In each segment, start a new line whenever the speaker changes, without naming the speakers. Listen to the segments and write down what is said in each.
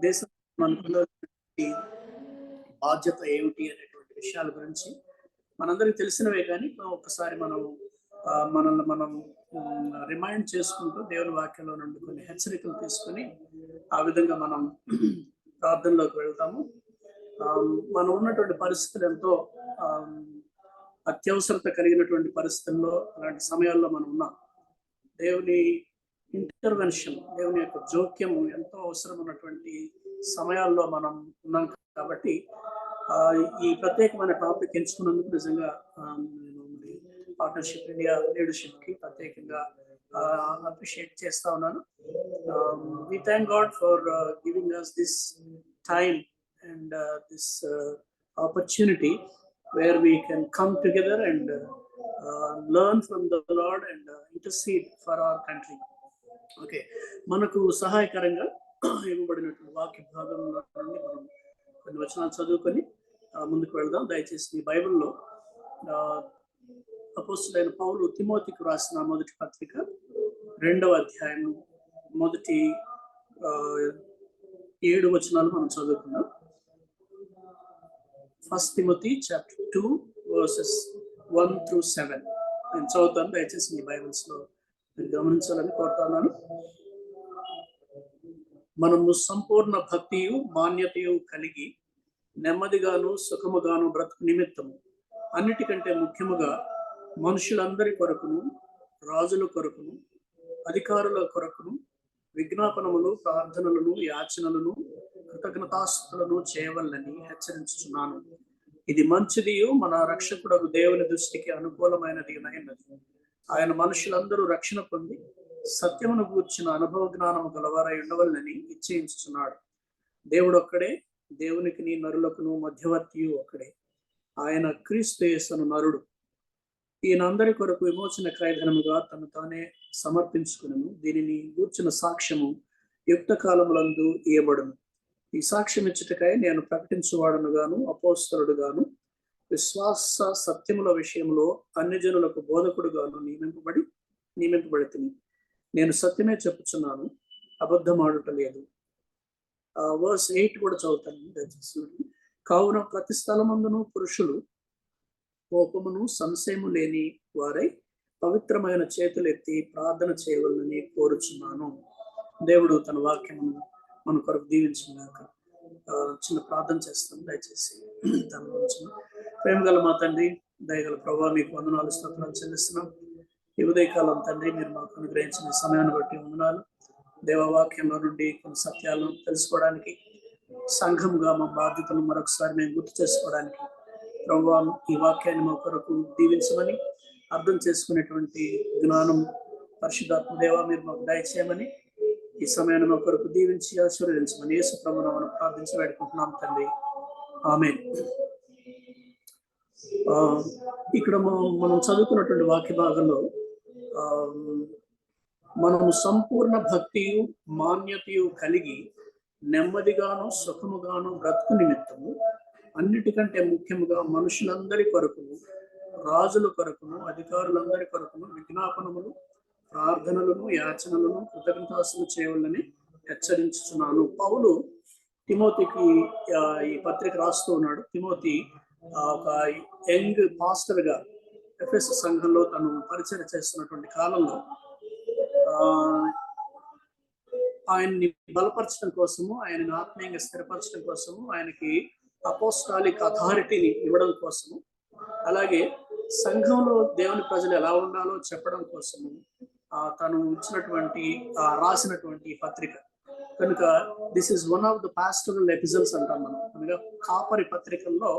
దేశం మనకున్న బాధ్యత ఏమిటి అనేటువంటి విషయాల గురించి మనందరికి తెలిసినవే, కానీ ఒక్కసారి మనల్ని మనం రిమైండ్ చేసుకుంటూ దేవుని వాక్యంలో నుండి కొన్ని హెచ్చరికలు తీసుకుని ఆ విధంగా మనం ప్రార్థనలోకి వెళ్తాము. మనం ఉన్నటువంటి పరిస్థితులు ఎంతో అత్యవసరత కలిగినటువంటి పరిస్థితుల్లో, అలాంటి సమయాల్లో మనం ఉన్నాం. దేవుని ఇంటర్వెన్షన్, దేవుని యొక్క జోక్యం ఎంతో అవసరం ఉన్నటువంటి సమయాల్లో మనం ఉన్నాం. కాబట్టి ఈ ప్రత్యేకమైన టాపిక్ ఎంచుకున్నందుకు నిజంగా నేను పార్ట్నర్షిప్ ఇండియా లీడర్షిప్ కి ప్రత్యేకంగా అప్రిషియేట్ చేస్తా ఉన్నాను. We thank God for giving us this time and this opportunity where we can come together and learn from the Lord and intercede for our country. Okay, మనకు సహాయకరంగా ఇవ్వబడినటువంటి వాక్య భాగంలో నుండి మనం కొన్ని వచనాలు చదువుకొని ముందుకు వెళ్దాం. దయచేసి మీ బైబిల్లో అపోస్తలుడైన పౌలు తిమోతికి రాసిన మొదటి పత్రిక 2వ అధ్యాయం మొదటి 7 వచనాలు మనం చదువుకుందాం. 1 Timothy chapter 2 verses 1 through 7 నేను చదువుతాను. దయచేసి మీ బైబిల్స్ లో మీరు గమనించాలని కోరుతున్నాను. మనము సంపూర్ణ భక్తియు మాన్యతయు కలిగి నెమ్మదిగాను సుఖముగాను బ్రతుకు నిమిత్తము అన్నిటికంటే ముఖ్యముగా మనుషులందరి కొరకును, రాజుల కొరకును, అధికారుల కొరకును విజ్ఞాపనములు, ప్రార్థనలను, యాచనలను, కృతజ్ఞతాస్తుతులను చేయవలనని హెచ్చరించుచున్నాను. ఇది మంచిదియు మన రక్షకుడగు దేవుని దృష్టికి అనుకూలమైనది అయినది. ఆయన మనుషులందరూ రక్షణ పొంది సత్యమును గూర్చిన అనుభవ జ్ఞానము గలవారై ఉండవలనని నిశ్చయించుచున్నాడు. దేవుడు ఒక్కడే, దేవునికి నరులకును మధ్యవర్తియు ఒక్కడే, ఆయన క్రీస్తు యేసును నరుడు. ఈయన అందరి కొరకు విమోచన క్రయధనముగా తను తానే సమర్పించుకును. దీనిని గూర్చిన సాక్ష్యము యుక్త కాలములందు ఇయ్యబడును. ఈ సాక్ష్యం ఇచ్చుటకై నేను ప్రకటించువాడును గాను, అపోస్తలుడు గాను, విశ్వాస సత్యముల విషయంలో అన్ని జనులకు బోధకుడు గాను నియమింపబడి నేను సత్యమే చెప్పుచున్నాను, అబద్ధమాడుట లేదు. వర్స్ 8 కూడా చదువుతాను. కావున ప్రతి స్థలమందును పురుషులు కోపమును సంశయము లేని వారై పవిత్రమైన చేతులు ఎత్తి ప్రార్థన చేయవలనని కోరుచున్నాను. దేవుడు తన వాక్యమును మన కొరకు దీవించుగాక. చిన్న ప్రార్థన చేస్తాను. దయచేసి ప్రేమ గల మా తండ్రి, దయగల ప్రభావ, మీకు వందనాలు, స్తోత్రాలు చెల్లిస్తున్నాం. ఈ ఉదయకాలం తండ్రి, మీరు మాకు అనుగ్రహించిన సమయాన్ని బట్టి వందనాలు. దేవవాక్యంలో నుండి కొన్ని సత్యాలను తెలుసుకోవడానికి, సంఘంగా మా బాధ్యతను మరొకసారి మేము గుర్తు చేసుకోవడానికి ప్రభువా ఈ వాక్యాన్ని మా కొరకు దీవించమని, అర్థం చేసుకునేటువంటి జ్ఞానం పరిశుద్ధాత్మ దేవ మీరు మాకు దయచేయమని, ఈ సమయాన్ని మా కొరకు దీవించి ఆశీర్వదించమని యేసు ప్రభువును మనం ప్రార్థించి వేడుకుంటున్నాం తండ్రి. ఆమేన్. ఇక్కడ మనం చదువుకున్నటువంటి వాక్య భాగంలో మనము సంపూర్ణ భక్తియు మాన్యతయు కలిగి నెమ్మదిగాను సుఖముగాను బ్రతుకు నిమిత్తము అన్నిటికంటే ముఖ్యముగా మనుషులందరి కొరకును, రాజుల కొరకును, అధికారులందరి కొరకును విజ్ఞాపనములు, ప్రార్థనలను, యాచనలను, కృతజ్ఞతాస్తుతులు చేయవలనని హెచ్చరించుచున్నాను. పౌలు తిమోతికి ఈ పత్రిక రాస్తూ ఉన్నాడు. తిమోతి ఒక యంగ్ పాస్టర్ గా ఎఫెసు సంఘంలో తను పరిచయం చేస్తున్నటువంటి కాలంలో ఆయన్ని బలపరచడం కోసము, ఆయనను ఆత్మీయంగా స్థిరపరచడం కోసము, ఆయనకి అపోస్టాలిక్ అథారిటీని ఇవ్వడం కోసము, అలాగే సంఘంలో దేవుని ప్రజలు ఎలా ఉండాలో చెప్పడం కోసము తను ఇచ్చినటువంటి రాసినటువంటి పత్రిక కనుక this is one of the pastoral episodes అంటాం మనం. అనగా కాపరి పత్రికల్లో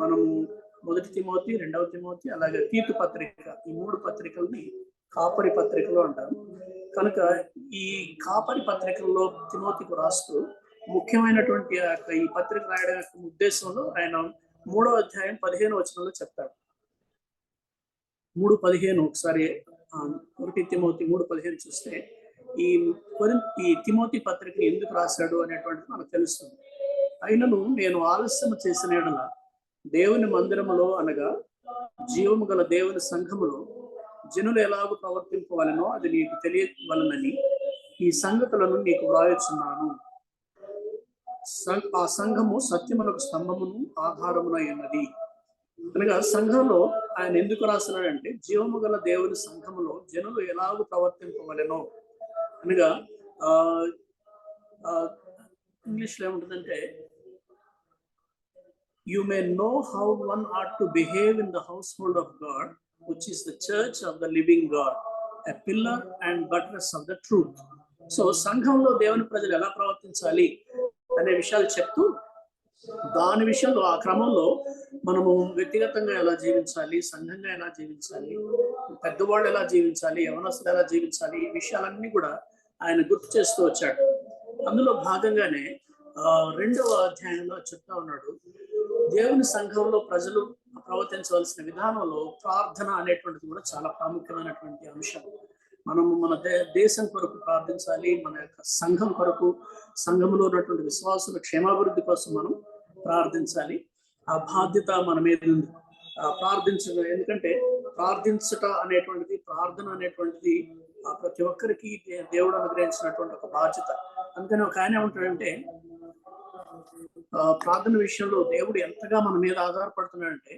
మనము 1 తిమోతి, 2వ తిమోతి, అలాగే తీతు పత్రిక, ఈ 3 పత్రికల్ని కాపరి పత్రికలు అంటారు. కనుక ఈ కాపరి పత్రికల్లో తిమోతికి రాస్తూ ముఖ్యమైనటువంటి ఈ పత్రిక రాయడం యొక్క ఉద్దేశంలో ఆయన 3వ అధ్యాయం 15వ వచనంలో చెప్తాడు. 3:15 ఒకసారి 1 తిమోతి 3:15 చూస్తే ఈ తిమోతి పత్రిక ఎందుకు రాశాడు అనేటువంటిది మనకు తెలుస్తుంది. అయినను నేను ఆలస్యం చేసిన యెడల దేవుని మందిరములో, అనగా జీవము గల దేవుని సంఘములో జనులు ఎలాగూ ప్రవర్తింపవలనో అది నీకు తెలియవలనని ఈ సంగతులను నీకు వ్రాయుచున్నాను. ఆ సంఘము సత్యమునకు స్తంభమును ఆధారమునై ఉన్నది. అనగా సంఘంలో ఆయన ఎందుకు రాస్తున్నాడంటే, జీవము గల దేవుని సంఘములో జనులు ఎలాగూ ప్రవర్తింపవలెనో అనగా ఇంగ్లీష్ లో ఏముంటుందంటే, you may know how one ought to behave in the household of God, which is the church of the living God, a pillar and buttress of the truth. So సంఘంలో దేవుని ప్రజలు ఎలా ప్రవర్తించాలి అనే విషయాలు చెప్తూ, దాని విషయంలో ఆ క్రమంలో మనము వ్యక్తిగతంగా ఎలా జీవించాలి, సంఘంగా ఎలా జీవించాలి, పెద్దవాళ్ళు ఎలా జీవించాలి, యవనస్తులు ఎలా జీవించాలి, ఈ విషయాలన్నీ కూడా ఆయన గుర్తు చేస్తూ వచ్చాడు. అందులో భాగంగానే 2వ అధ్యాయంలో చెప్తా ఉన్నాడు, దేవుని సంఘంలో ప్రజలు ప్రవర్తించవలసిన విధానంలో ప్రార్థన అనేటువంటిది కూడా చాలా ప్రాముఖ్యమైనటువంటి అంశం. మనము మన దేశం కొరకు ప్రార్థించాలి, మన యొక్క సంఘం కొరకు, సంఘంలో ఉన్నటువంటి విశ్వాసుల క్షేమాభివృద్ధి కోసం మనం ప్రార్థించాలి. ఆ బాధ్యత మన మీద ఉంది. ప్రార్థించడం, ఎందుకంటే ప్రార్థించట అనేటువంటిది, ప్రార్థన అనేటువంటిది ప్రతి ఒక్కరికి దేవుడు అనుగ్రహించినటువంటి ఒక బాధ్యత. అందుకని ఒక ఆయన ఏమంటాడంటే, ప్రార్థన విషయంలో దేవుడు ఎంతగా మన మీద ఆధారపడుతున్నాడంటే,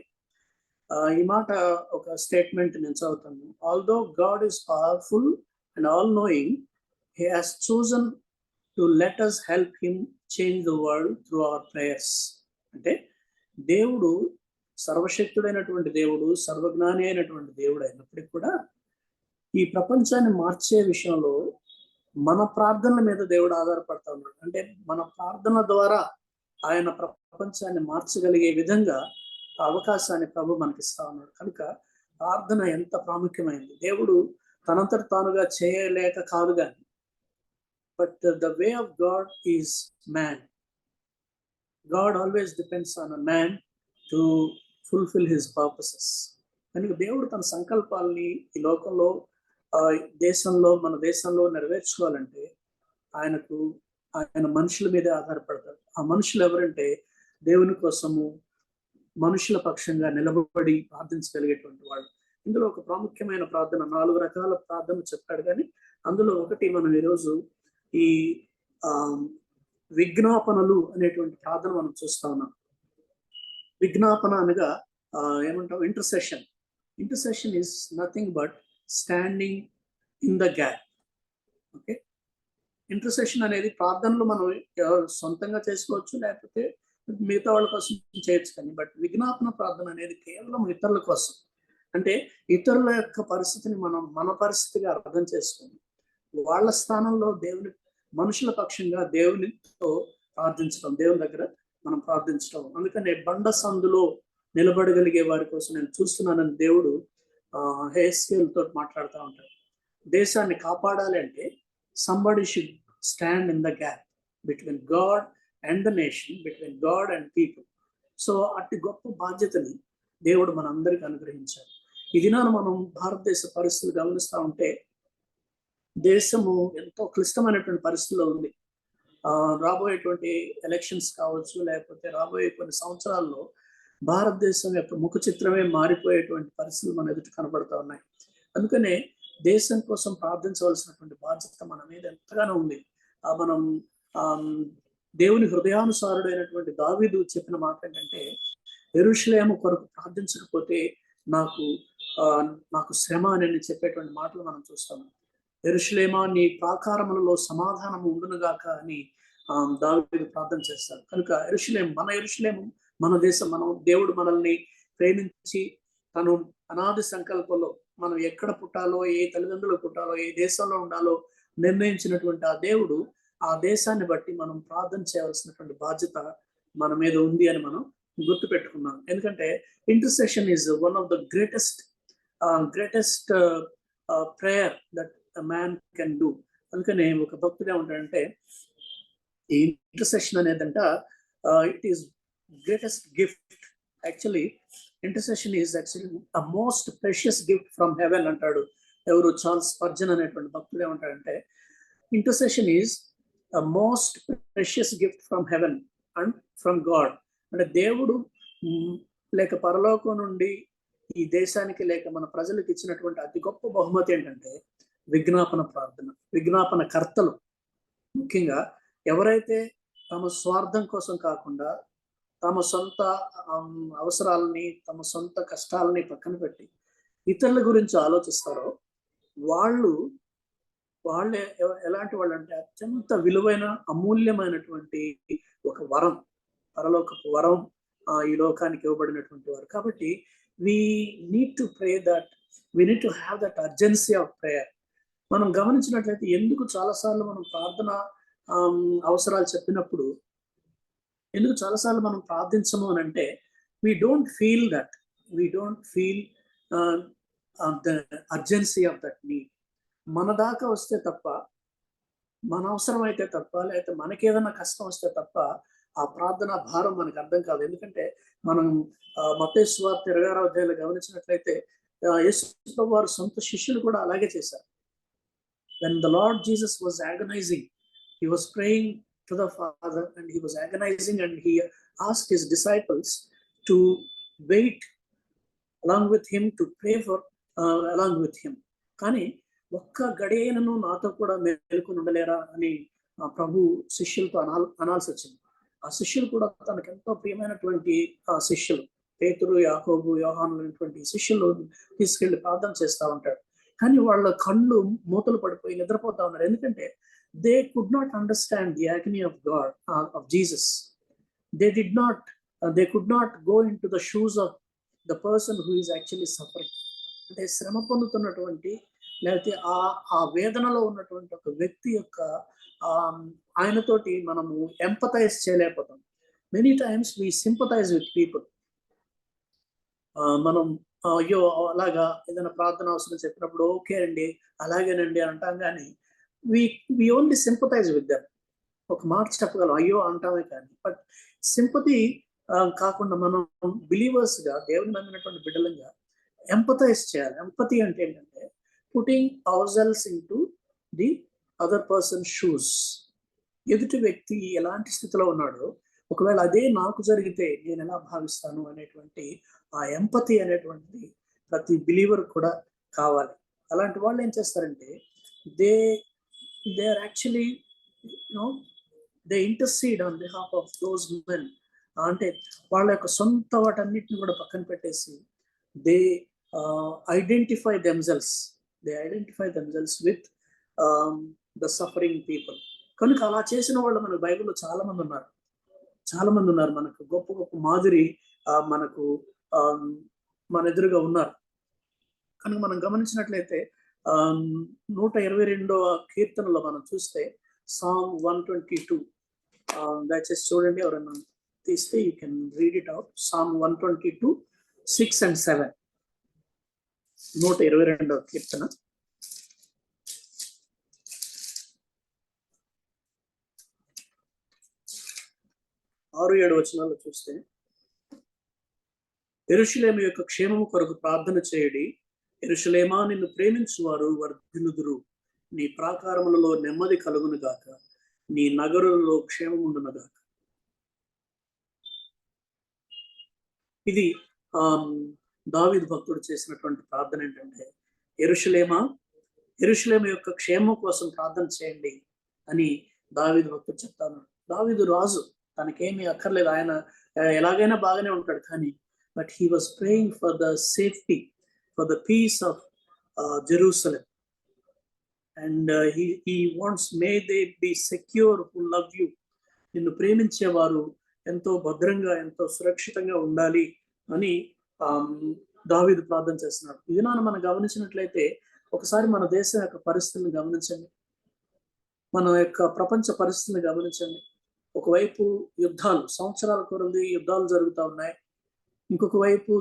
ఈ మాట ఒక స్టేట్మెంట్ నేను చదువుతాను. Although God is powerful and all knowing, he has chosen to let us help him change the world through our prayers. అంటే దేవుడు సర్వశక్తుడైనటువంటి దేవుడు, సర్వజ్ఞాని అయినటువంటి దేవుడు అయినప్పటికీ కూడా ఈ ప్రపంచాన్ని మార్చే విషయంలో మన ప్రార్థనల మీద దేవుడు ఆధారపడతా ఉన్నాడు. అంటే మన ప్రార్థన ద్వారా ఆయన ప్రపంచాన్ని మార్చగలిగే విధంగా అవకాశాన్ని ప్రభు మనకిస్తా ఉన్నాడు. కనుక ప్రార్థన ఎంత ప్రాముఖ్యమైనది. దేవుడు తనంతట తానుగా చేయలేక కాదు కానీ, but the way of God is man. God always depends on a man to fulfil his purposes. కనుక దేవుడు తన సంకల్పాలని ఈ లోకంలో, దేశంలో, మన దేశంలో నెరవేర్చుకోవాలంటే ఆయన మనుషుల మీదే ఆధారపడతాడు. ఆ మనుషులు ఎవరంటే, దేవుని కోసము మనుషుల పక్షంగా నిలబడి ప్రార్థించగలిగేటువంటి వాళ్ళు. ఇందులో ఒక ప్రాముఖ్యమైన ప్రార్థన, 4 రకాల ప్రార్థనలు చెప్పాడు, కానీ అందులో ఒకటి మనం ఈరోజు ఈ విజ్ఞాపనలు అనేటువంటి ప్రార్థన మనం చూస్తా ఉన్నాం. విజ్ఞాపన అనగా ఏమంటాం, intercession. Intercession is nothing but standing in the gap. Okay, intercession అనేది ప్రార్థనలు మనం సొంతంగా చేసుకోవచ్చు, లేకపోతే మిగతా వాళ్ళ కోసం చేయొచ్చు. కానీ బట్ విజ్ఞాపన ప్రార్థన అనేది కేవలం ఇతరుల కోసం. అంటే ఇతరుల యొక్క పరిస్థితిని మనం మన పరిస్థితిగా అర్థం చేసుకుని వాళ్ళ స్థానంలో మనుషుల పక్షంగా దేవునితో ప్రార్థించడం, దేవుని దగ్గర మనం ప్రార్థించడం. అందుకనే బండ సందులో నిలబడగలిగే వారి కోసం నేను చూస్తున్నానని దేవుడు హెస్కేల్ తోటి మాట్లాడుతూ ఉంటాడు. దేశాన్ని కాపాడాలి అంటే somebody should stand in the gap between God and the nation, between God and people. So అట్టి గొప్ప బాధ్యతని దేవుడు మనందరికీ అనుగ్రహించాడు. ఈ దినాన మనం భారతదేశ పరిస్థితులు గమనిస్తూ ఉంటే, దేశము ఎంతో క్లిష్టమైనటువంటి పరిస్థితుల్లో ఉంది. రాబోయేటువంటి ఎలక్షన్స్ కావచ్చు, లేకపోతే రాబోయే కొన్ని సంవత్సరాల్లో భారతదేశం యొక్క ముఖ చిత్రమే మారిపోయేటువంటి పరిస్థితులు మన ఎదుట కనబడుతూ ఉన్నాయి. అందుకనే దేశం కోసం ప్రార్థించవలసినటువంటి బాధ్యత మన మీద ఎంతగానో ఉంది. మనం దేవుని హృదయానుసారుడైనటువంటి దావీదు చెప్పిన మాట ఏంటంటే, యెరూషలేము కొరకు ప్రార్థించకపోతే నాకు శ్రమ అని చెప్పేటువంటి మాటలు మనం చూస్తాము. యెరూషలేమా, నీ ప్రాకారములలో సమాధానము ఉండునుగాక అని దావీదు ప్రార్థన చేస్తాడు. కనుక యెరూషలేము మన దేశం. దేవుడు మనల్ని ప్రేమించి తను అనాది సంకల్పంలో మనం ఎక్కడ పుట్టాలో, ఏ తల్లిదండ్రులు పుట్టాలో, ఏ దేశంలో ఉండాలో నిర్ణయించినటువంటి ఆ దేవుడు, ఆ దేశాన్ని బట్టి మనం ప్రార్థన చేయవలసినటువంటి బాధ్యత మన మీద ఉంది అని మనం గుర్తు పెట్టుకున్నాం. ఎందుకంటే intercession is one of the greatest prayer that a man can do. అందుకనే ఒక భక్తుడు ఏమంటాడంటే, ఈ ఇంటర్సెషన్ అనేదంట it is greatest gift. Actually intercession is actually a most precious gift from heaven అంటాడు. ఎవరు? చార్ల్స్ స్పర్జన్ అనేటువంటి భక్తుడు ఏమంటాడంటే, intercession is a most precious gift from heaven and from God. అంటే దేవుడు లేక పరలోకం నుండి ఈ దేశానికి లేక మన ప్రజలకు ఇచ్చినటువంటి అతి గొప్ప బహుమతి ఏంటంటే విజ్ఞాపన ప్రార్థన. విజ్ఞాపన కర్తలు ముఖ్యంగా ఎవరైతే తమ స్వార్థం కోసం కాకుండా తమ సొంత అవసరాలని, తమ సొంత కష్టాలని పక్కన పెట్టి ఇతరుల గురించి ఆలోచిస్తారో వాళ్ళు వాళ్ళే ఎలాంటి వాళ్ళంటే అత్యంత విలువైన అమూల్యమైనటువంటి ఒక వరం, పరలోకపు వరం ఈ లోకానికి ఇవ్వబడినటువంటి వారు. కాబట్టి we need to pray that, we need to have that urgency of prayer. మనం గమనించినట్లయితే ఎందుకు చాలాసార్లు మనం ప్రార్థన అవసరాలు చెప్పినప్పుడు ఎందుకు చాలాసార్లు మనం ప్రార్థించము అని అంటే, we don't feel the urgency of that need. మన దాకా వస్తే తప్ప, మన అవసరం అయితే తప్ప, లేకపోతే మనకేదైనా కష్టం వస్తే తప్ప ఆ ప్రార్థన భారం మనకు అర్థం కాదు. ఎందుకంటే మనం మత్తయి సువార్త 26వ అధ్యాయంలో గమనించినట్లయితే యేసు ప్రభువు వారి సొంత శిష్యులు కూడా అలాగే చేశారు. When the Lord Jesus was agonizing, he was praying to the Father and he was agonizing, and he asked his disciples to wait along with him, to pray for along with him. కానీ ఒక్క గడియనను నాతో కూడా మేలుకొని ఉండలేరా అని ప్రభు శిష్యులతో అనాల్సి వచ్చింది. ఆ శిష్యులు కూడా తనకు ఎంతో ప్రియమైనటువంటి శిష్యులు, పేతురు, యాకోబు, యోహాను అనేటువంటి శిష్యులు తీసుకెళ్లి ప్రార్థన చేస్తూ ఉంటాడు. కానీ వాళ్ళ కళ్ళు మూతలు పడిపోయి నిద్రపోతా ఉన్నారు. ఎందుకంటే they could not understand the agony of God, of Jesus. They could not go into the shoes of the person who is actually suffering. అంటే శ్రమ పొందుతున్నటువంటి, లేకపోతే ఆ వేదనలో ఉన్నటువంటి ఒక వ్యక్తి యొక్క ఆయనతోటి మనము ఎంపథైజ్ చేయలేకపోతాం. Many times we sympathise with people. మనం అయ్యో అలాగా ఏదైనా ప్రార్థన అవసరం చెప్పినప్పుడు ఓకే అండి, అలాగేనండి అంటాం, కానీ we only sympathise with them. ఒక మాట చెప్పగలం, అయ్యో అంటామే కానీ. బట్ సింపతి కాకుండా మనం బిలీవర్స్ గా, దేవుని నమ్మినటువంటి బిడ్డలంగా ఎంపథైజ్ చేయాలి. ఎంపతి అంటే ఏంటంటే putting hour-selves into the other person shoes. ఎదుటి వ్యక్తి ఎలాంటి స్థితిలో ఉన్నాడో, ఒకవేళ అదే నాకు జరిగితే నేను ఎలా భావిస్తాను అనేటువంటి ఆ ఎంపతి అనేటువంటిది ప్రతి బిలీవర్ కూడా కావాలి. అలాంటి వాళ్ళు ఏం చేస్తారంటే they are actually they intercede on behalf of those men. అంటే వాళ్ళ యొక్క సొంత వాటన్నిటిని కూడా పక్కన పెట్టేసి they identify themselves with the suffering people. కనుక అలా చేసిన వాళ్ళు మన బైబిల్లో చాలా మంది ఉన్నారు. మనకు గొప్ప గొప్ప మాదిరి మనకు మన ఎదురుగా ఉన్నారు. కనుక మనం గమనించినట్లయితే 122వ కీర్తనలో మనం చూస్తే సాంగ్ 122, దయచేసి చూడండి, ఎవరైనా తీస్తే you can read it out. Song 122, 6 and 7. 122వ కీర్తన 6-7 వచనాలు చూస్తే, యెరూషలేము యొక్క క్షేమము కొరకు ప్రార్థన చేయడి. యెరూషలేమా, నిన్ను ప్రేమించువారు వర్ధిల్లుదురు. నీ ప్రాకారములలో నెమ్మది కలుగును గాక, నీ నగరులలో క్షేమముండును గాక. ఇది దావీదు భక్తుడు చేసినటువంటి ప్రార్థన. ఏంటంటే యెరూషలేము యొక్క క్షేమం కోసం ప్రార్థన చేయండి అని దావీదు భక్తుడు చెప్తాను. దావీదు రాజు, తనకేమీ అక్కర్లేదు, ఆయన ఎలాగైనా బాగానే ఉంటాడు. కానీ but he was praying for the safety, for the peace of Jerusalem. And he wants, may they be secure who love you. నిన్ను ప్రేమించేవారు ఎంతో భద్రంగా, ఎంతో సురక్షితంగా ఉండాలి అని దావీదు ప్రార్థన చేస్తున్నాడు. ఇది మనం గమనించినట్లయితే ఒకసారి మన దేశం యొక్క పరిస్థితులను గమనించండి, మన యొక్క ప్రపంచ పరిస్థితులను గమనించండి. ఒకవైపు యుద్ధాలు, సంవత్సరాల కొలది యుద్ధాలు జరుగుతూ ఉన్నాయి. ఇంకొక వైపు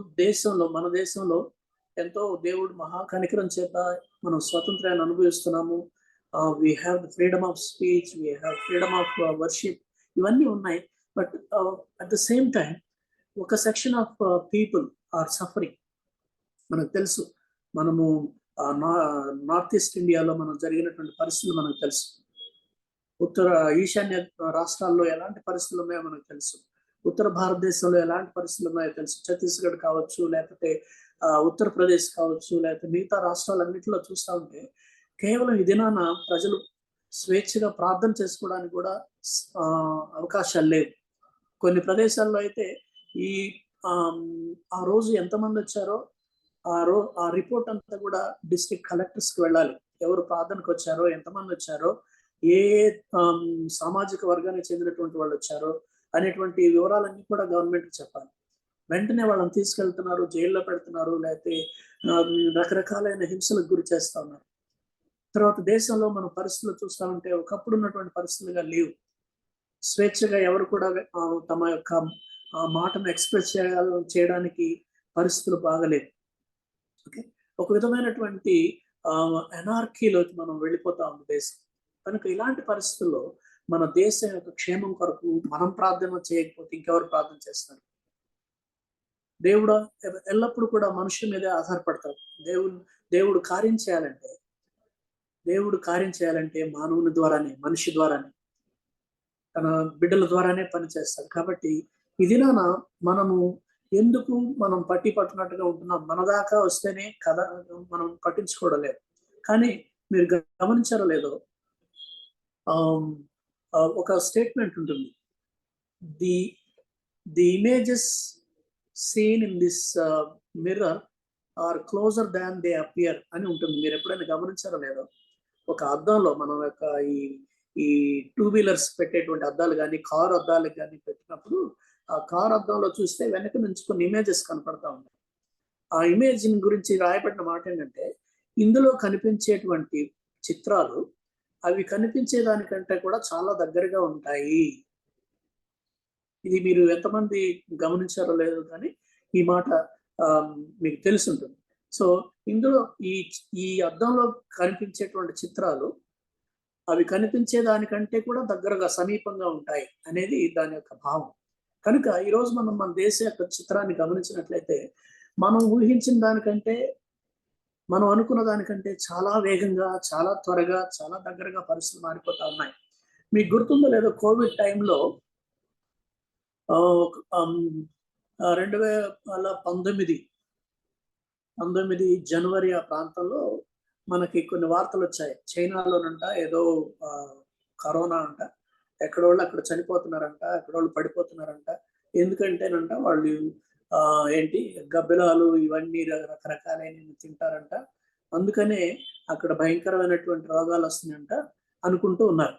మన దేశంలో ఎంతో దేవుడు మహాకనికరం చేత మనం స్వాతంత్ర్యాన్ని అనుభవిస్తున్నాము. We have the freedom of speech, we have freedom of worship, ఇవన్నీ ఉన్నాయి. But at the same time ఒక section of people are suffering. మనకు తెలుసు, మనము నార్త్ ఈస్ట్ ఇండియాలో మనం జరిగినటువంటి పరిస్థితులు మనకు తెలుసు. ఈశాన్య రాష్ట్రాల్లో ఎలాంటి పరిస్థితులు ఉన్నాయో మనకు తెలుసు. ఉత్తర భారతదేశంలో ఎలాంటి పరిస్థితులు ఉన్నాయో తెలుసు. ఛత్తీస్గఢ్ కావచ్చు, లేకపోతే ఉత్తరప్రదేశ్ కావచ్చు, లేకపోతే మిగతా రాష్ట్రాలన్నింటిలో చూస్తూ ఉంటే కేవలం ఈ దినాన ప్రజలు స్వేచ్ఛగా ప్రార్థన చేసుకోవడానికి కూడా అవకాశాలు లేవు. కొన్ని ప్రదేశాల్లో అయితే ఈ ఆ రోజు ఎంతమంది వచ్చారో ఆ రిపోర్ట్ అంతా కూడా డిస్ట్రిక్ట్ కలెక్టర్స్కి వెళ్ళాలి. ఎవరు ప్రార్థనకు వచ్చారో, ఎంతమంది వచ్చారో, ఏ సామాజిక వర్గానికి చెందినటువంటి వాళ్ళు వచ్చారో అనేటువంటి వివరాలన్నీ కూడా గవర్నమెంట్కి చెప్పాలి. వెంటనే వాళ్ళని తీసుకెళ్తున్నారు, జైల్లో పెడుతున్నారు, లేకపోతే రకరకాలైన హింసలకు గురి చేస్తా ఉన్నారు. తర్వాత దేశంలో మనం పరిస్థితులు చూస్తా ఉంటే ఒకప్పుడు ఉన్నటువంటి పరిస్థితులుగా లేవు. స్వేచ్ఛగా ఎవరు కూడా తమ యొక్క మాటను ఎక్స్ప్రెస్ చేయడానికి పరిస్థితులు బాగలేవు. ఓకే, ఒక విధమైనటువంటి ఎనార్కీలోకి మనం వెళ్ళిపోతా ఉంది దేశం. కనుక ఇలాంటి పరిస్థితుల్లో మన దేశం యొక్క క్షేమం కొరకు మనం ప్రార్థన చేయకపోతే ఇంకెవరు ప్రార్థన చేస్తారు? దేవుడు ఎల్లప్పుడూ కూడా మనుషుల మీదే ఆధారపడతాడు. దేవుడు కార్యం చేయాలంటే మానవుని ద్వారానే, మనిషి ద్వారానే, తన బిడ్డల ద్వారానే పనిచేస్తాడు. కాబట్టి ఇది మనము ఎందుకు మనం పట్టినట్టుగా ఉంటున్నాం? మన దాకా వస్తేనే కదా మనం పట్టించుకోవడం లేదు. కానీ మీరు గమనించారో లేదో, ఒక స్టేట్మెంట్ ఉంటుంది, the images seen in this mirror are closer than they appear అని ఉంటుంది. మీరు ఎప్పుడైనా గమనించారో లేదో, ఒక అద్దంలో మనం యొక్క ఈ 2 వీలర్స్ పెట్టేటువంటి అద్దాలు కానీ, కారు అద్దాలు కానీ పెట్టినప్పుడు ఆ కారు అద్దంలో చూస్తే వెనక నుంచి కొన్ని ఇమేజెస్ కనపడతా ఉంటాయి. ఆ ఇమేజ్ గురించి రాయబడిన మాట ఏంటంటే, ఇందులో కనిపించేటువంటి చిత్రాలు అవి కనిపించే దానికంటే కూడా చాలా దగ్గరగా ఉంటాయి. ఇది మీరు ఎంతమంది గమనించారో లేదో కానీ ఈ మాట మీకు తెలిసి ఉంటుంది. సో ఇందులో ఈ అద్దంలో కనిపించేటువంటి చిత్రాలు అవి కనిపించే దానికంటే కూడా దగ్గరగా సమీపంగా ఉంటాయి అనేది దాని యొక్క భావం. కనుక ఈరోజు మనం మన దేశ యొక్క చిత్రాన్ని గమనించినట్లయితే, మనం ఊహించిన దానికంటే, మనం అనుకున్న దానికంటే చాలా వేగంగా, చాలా త్వరగా, చాలా దగ్గరగా పరిస్థితులు మారిపోతా ఉన్నాయి. మీకు గుర్తుందో లేదో, కోవిడ్ టైంలో 2019 జనవరి ఆ ప్రాంతంలో మనకి కొన్ని వార్తలు వచ్చాయి. చైనాలోనంట ఏదో కరోనా అంట, ఎక్కడోళ్ళు అక్కడ చనిపోతున్నారంట, ఎక్కడోళ్ళు పడిపోతున్నారంట. ఎందుకంటేనంట వాళ్ళు గబ్బిలాలు ఇవన్నీ రకరకాలైన తింటారంట, అందుకనే అక్కడ భయంకరమైనటువంటి రోగాలు వస్తున్నాయంట అనుకుంటూ ఉన్నారు.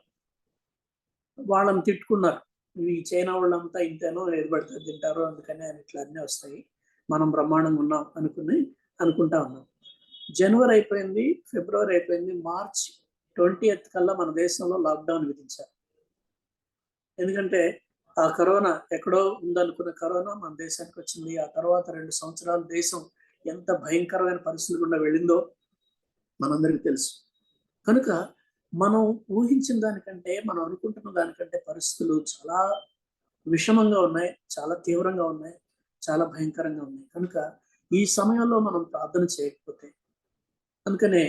వాళ్ళని తిట్టుకున్నారు, ఈ చైనా వాళ్ళంతా ఇంతేనో, ఏది పడితే తింటారు, అందుకనే ఇట్లా అన్నీ వస్తాయి, మనం బ్రహ్మాండంగా ఉన్నాం అనుకుంటా ఉన్నాం. జనవరి అయిపోయింది, ఫిబ్రవరి అయిపోయింది, మార్చ్ 20th కల్లా మన దేశంలో లాక్డౌన్ విధించారు. ఎందుకంటే ఆ కరోనా ఎక్కడో ఉందనుకున్న కరోనా మన దేశానికి వచ్చింది. ఆ తర్వాత 2 సంవత్సరాలు దేశం ఎంత భయంకరమైన పరిస్థితులు గుండా వెళ్ళిందో మనందరికీ తెలుసు. కనుక మనం ఊహించిన దానికంటే, మనం అనుకుంటున్న దానికంటే పరిస్థితులు చాలా విషమంగా ఉన్నాయి, చాలా తీవ్రంగా ఉన్నాయి, చాలా భయంకరంగా ఉన్నాయి. కనుక ఈ సమయంలో మనం ప్రార్థన చేయకపోతే, అందుకనే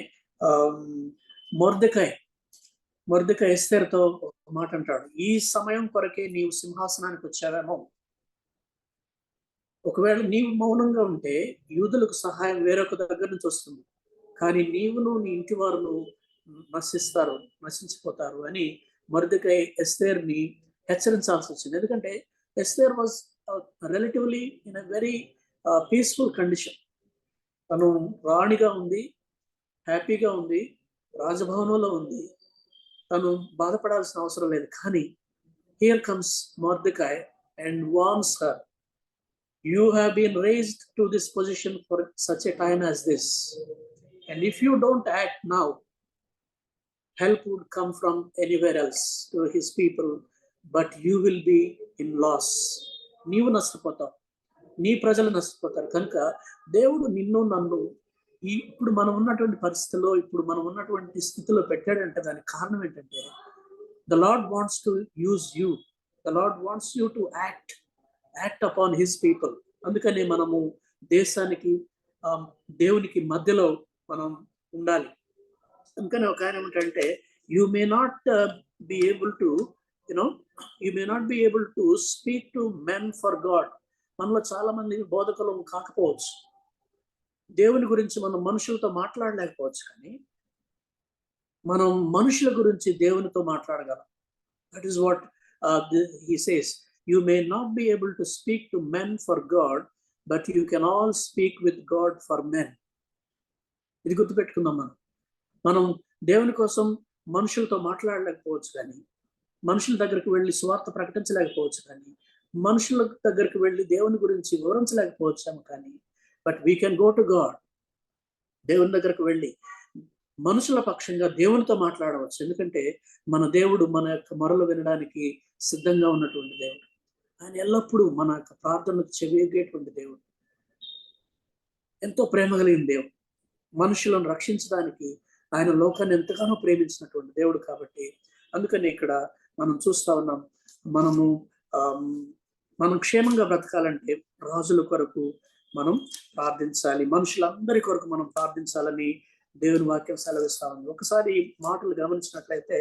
మొర్దెకై ఎస్తేరుతో ఒక మాట అంటాడు, ఈ సమయం కొరకే నీవు సింహాసనానికి వచ్చావేమో. ఒకవేళ నీవు మౌనంగా ఉంటే యూదులకు సహాయం వేరొక దగ్గర నుంచి వస్తుంది, కానీ నీవును నీ ఇంటి వారును నశించిపోతారు అని మొర్దెకై ఎస్తేర్ని హెచ్చరించాల్సి వచ్చింది. ఎందుకంటే Esther was relatively in a very peaceful condition. తను రాణిగా ఉంది, హ్యాపీగా ఉంది, రాజభవనంలో ఉంది, తను బాధపడాల్సిన అవసరం లేదు. కానీ here comes Mordecai and వార్న్స్ her, you have been raised to this position for such a time as this, and if you don't act now, help would come from anywhere else to his people, but you will be in loss. నీవు నష్టపోతావు, నీ ప్రజలు నష్టపోతారు. కనుక దేవుడు నిన్ను నన్ను ఇప్పుడు మనం ఉన్నటువంటి పరిస్థితిలో, ఇప్పుడు మనం ఉన్నటువంటి స్థితిలో పెట్టాడంటే దానికి కారణం ఏంటంటే, the Lord wants to use you, the Lord wants you to act upon his people. అందుకని మనము దేశానికి దేవునికి మధ్యలో మనం ఉండాలి. అందుకని ఒక ఆయన ఏమిటంటే, you may not be able to speak to men for God. మనలో చాలా మంది బోధకులు కాకపోవచ్చు, దేవుని గురించి మనం మనుషులతో మాట్లాడలేకపోవచ్చు, కానీ మనం మనుషుల గురించి దేవునితో మాట్లాడగలం. That is what he says, you may not be able to speak to men for God, but you can all speak with God for men. ఇది గుర్తుపెట్టుకుందాం. మనం దేవుని కోసం మనుషులతో మాట్లాడలేకపోవచ్చు, కానీ మనుషుల దగ్గరికి వెళ్ళి సువార్త ప్రకటించలేకపోవచ్చు, కానీ మనుషుల దగ్గరికి వెళ్ళి దేవుని గురించి వివరించలేకపోవచ్చాము, కానీ but we can go to God. దేవుని దగ్గరకు వెళ్ళి మనుషుల పక్షంగా దేవునితో మాట్లాడవచ్చు. ఎందుకంటే మన దేవుడు మన యొక్క మొరలు వినడానికి సిద్ధంగా ఉన్నటువంటి దేవుడు. ఆయన ఎల్లప్పుడూ మన యొక్క ప్రార్థనకు చెవిగేటువంటి దేవుడు. ఎంతో ప్రేమ కలిగిన దేవుడు. మనుషులను రక్షించడానికి ఆయన లోకాన్ని ఎంతగానో ప్రేమించినటువంటి దేవుడు. కాబట్టి అందుకని ఇక్కడ మనం చూస్తా ఉన్నాం, మనం క్షేమంగా బ్రతకాలంటే రాజుల కొరకు మనం ప్రార్థించాలి, మనుషులందరి కొరకు మనం ప్రార్థించాలని దేవుని వాక్యం సెలవిస్తా ఉంది. ఒకసారి మాటలు గమనించినట్లయితే,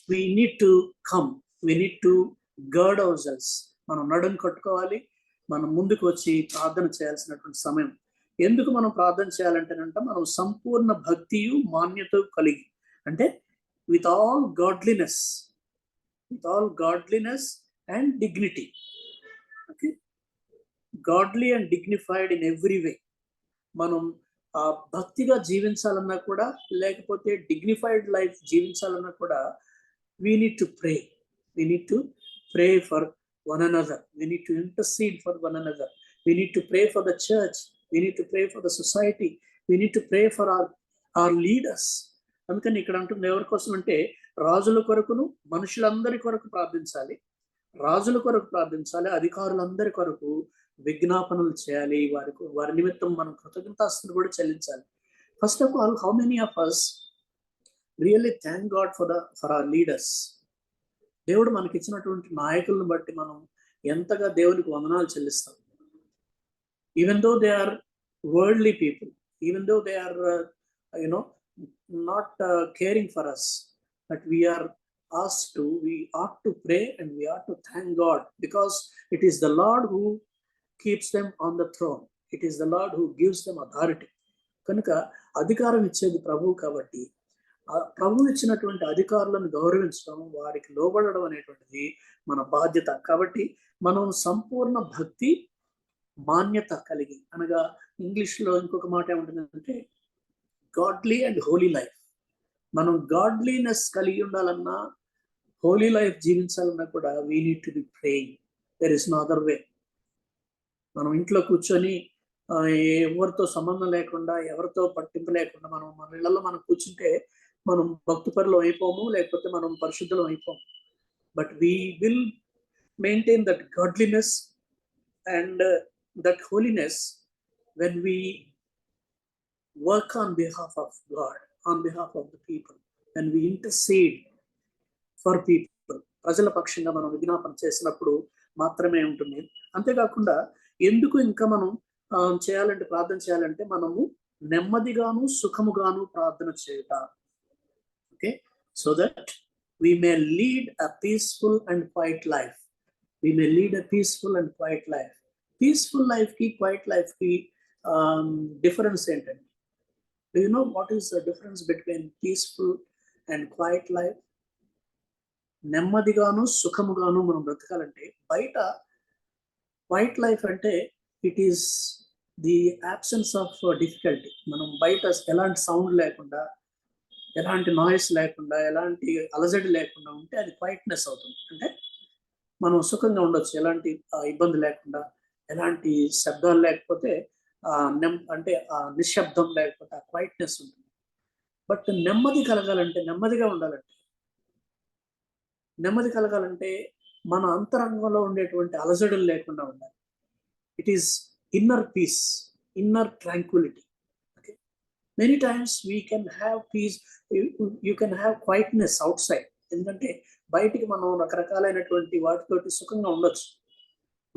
we need to come, we need to gird ourselves. మనం నడుం కట్టుకోవాలి, మనం ముందుకు వచ్చి ప్రార్థన చేయాల్సినటువంటి సమయం. ఎందుకు మనం ప్రార్థన చేయాలంటేనంట, మనం సంపూర్ణ భక్తియు మాన్యత కలిగి, అంటే with all godliness and dignity. Okay, godly and dignified in every way. మనం భక్తిగా జీవించాలన్నా కూడా, లేకపోతే డిగ్నిఫైడ్ లైఫ్ జీవించాలన్నా కూడా, we need to pray for one another, we need to intercede for one another, we need to pray for the church, we need to pray for the society, we need to pray for our leaders. అందుకని ఇక్కడ అంటుంది ఎవరి కోసం అంటే, రాజుల కొరకును మనుషులందరి కొరకు ప్రార్థించాలి, రాజుల కొరకు ప్రార్థించాలి, అధికారులందరి కొరకు విజ్ఞాపనలు చేయాలి, వారి నిమిత్తం మనం కృతజ్ఞతాస్తులు కూడా చెల్లించాలి. First of all, how many of us really thank God for our leaders? దేవుడు మనకి ఇచ్చినటువంటి నాయకులను బట్టి మనం ఎంతగా దేవునికి వందనాలు చెల్లిస్తాం. Even though they are worldly people, even though they are not caring for us, but we ought to pray and we ought to thank God, because it is the Lord who keeps them on the throne, it is the Lord who gives them authority. కనుక అధికారం ఇచ్చేది ప్రభువు. కాబట్టి ప్రభువు ఇచ్చినటువంటి అధికారులను గౌరవించడం, వారికి లోబడడం అనేటువంటిది మన బాధ్యత. కాబట్టి మనం సంపూర్ణ భక్తి మాన్యత కలిగి, అనగా ఇంగ్లీష్లో ఇంకొక మాట ఏముంటుందంటే గాడ్లీ అండ్ హోలీ లైఫ్. మనం గాడ్లీనెస్ కలిగి ఉండాలన్నా, హోలీ లైఫ్ జీవించాలన్నా కూడా we need to be praying. There is no other way. మనం ఇంట్లో కూర్చొని ఎవరితో సంబంధం లేకుండా, ఎవరితో పట్టింపు లేకుండా మన ఇళ్లలో మనం కూర్చుంటే మనం భక్తి పరులు అయిపోము, లేకపోతే మనం పరిశుద్ధులం అయిపోము. But we will maintain that godliness and that holiness when we work on behalf of God, on behalf of the people, when we intercede for people. ప్రజల పక్షంగా మనం విజ్ఞాపన చేసినప్పుడు మాత్రమే ఉంటుంది. అంతేకాకుండా ఎందుకు ఇంకా మనం చేయాలంటే, ప్రార్థన చేయాలంటే, మనము నెమ్మదిగాను సుఖముగాను ప్రార్థన చేయుట. Okay, so that we may lead a peaceful and quiet life. We may lead a peaceful and quiet life. Peaceful life ki, quiet life ki difference ఏంటండి? Do you know what is the difference between peaceful and quiet life? నెమ్మదిగాను సుఖముగాను మనం బ్రతకాలంటే, బయట quiet life అంటే it is the absence of difficulty. మనం బయట ఎలాంటి sound లేకుండా, ఎలాంటి నాయిస్ లేకుండా, ఎలాంటి అలజడి లేకుండా ఉంటే అది క్వైట్నెస్ అవుతుంది. అంటే మనం సుఖంగా ఉండొచ్చు, ఎలాంటి ఇబ్బంది లేకుండా, ఎలాంటి శబ్దాలు లేకపోతే, అంటే నిశ్శబ్దం లేకపోతే ఆ క్వైట్నెస్ ఉంటుంది. బట్ నెమ్మది కలగాలంటే, నెమ్మది కలగాలంటే మన అంతరంగంలో ఉండేటువంటి అలజడులు లేకుండా ఉండాలి. It is inner peace, inner Tranquility. Okay, many times we can have piece, you can have quietness out side. ఎందుకంటే బయటికి మనం రకరకాలైనటువంటి వాటితోటి సుఖంగా ఉండొచ్చు.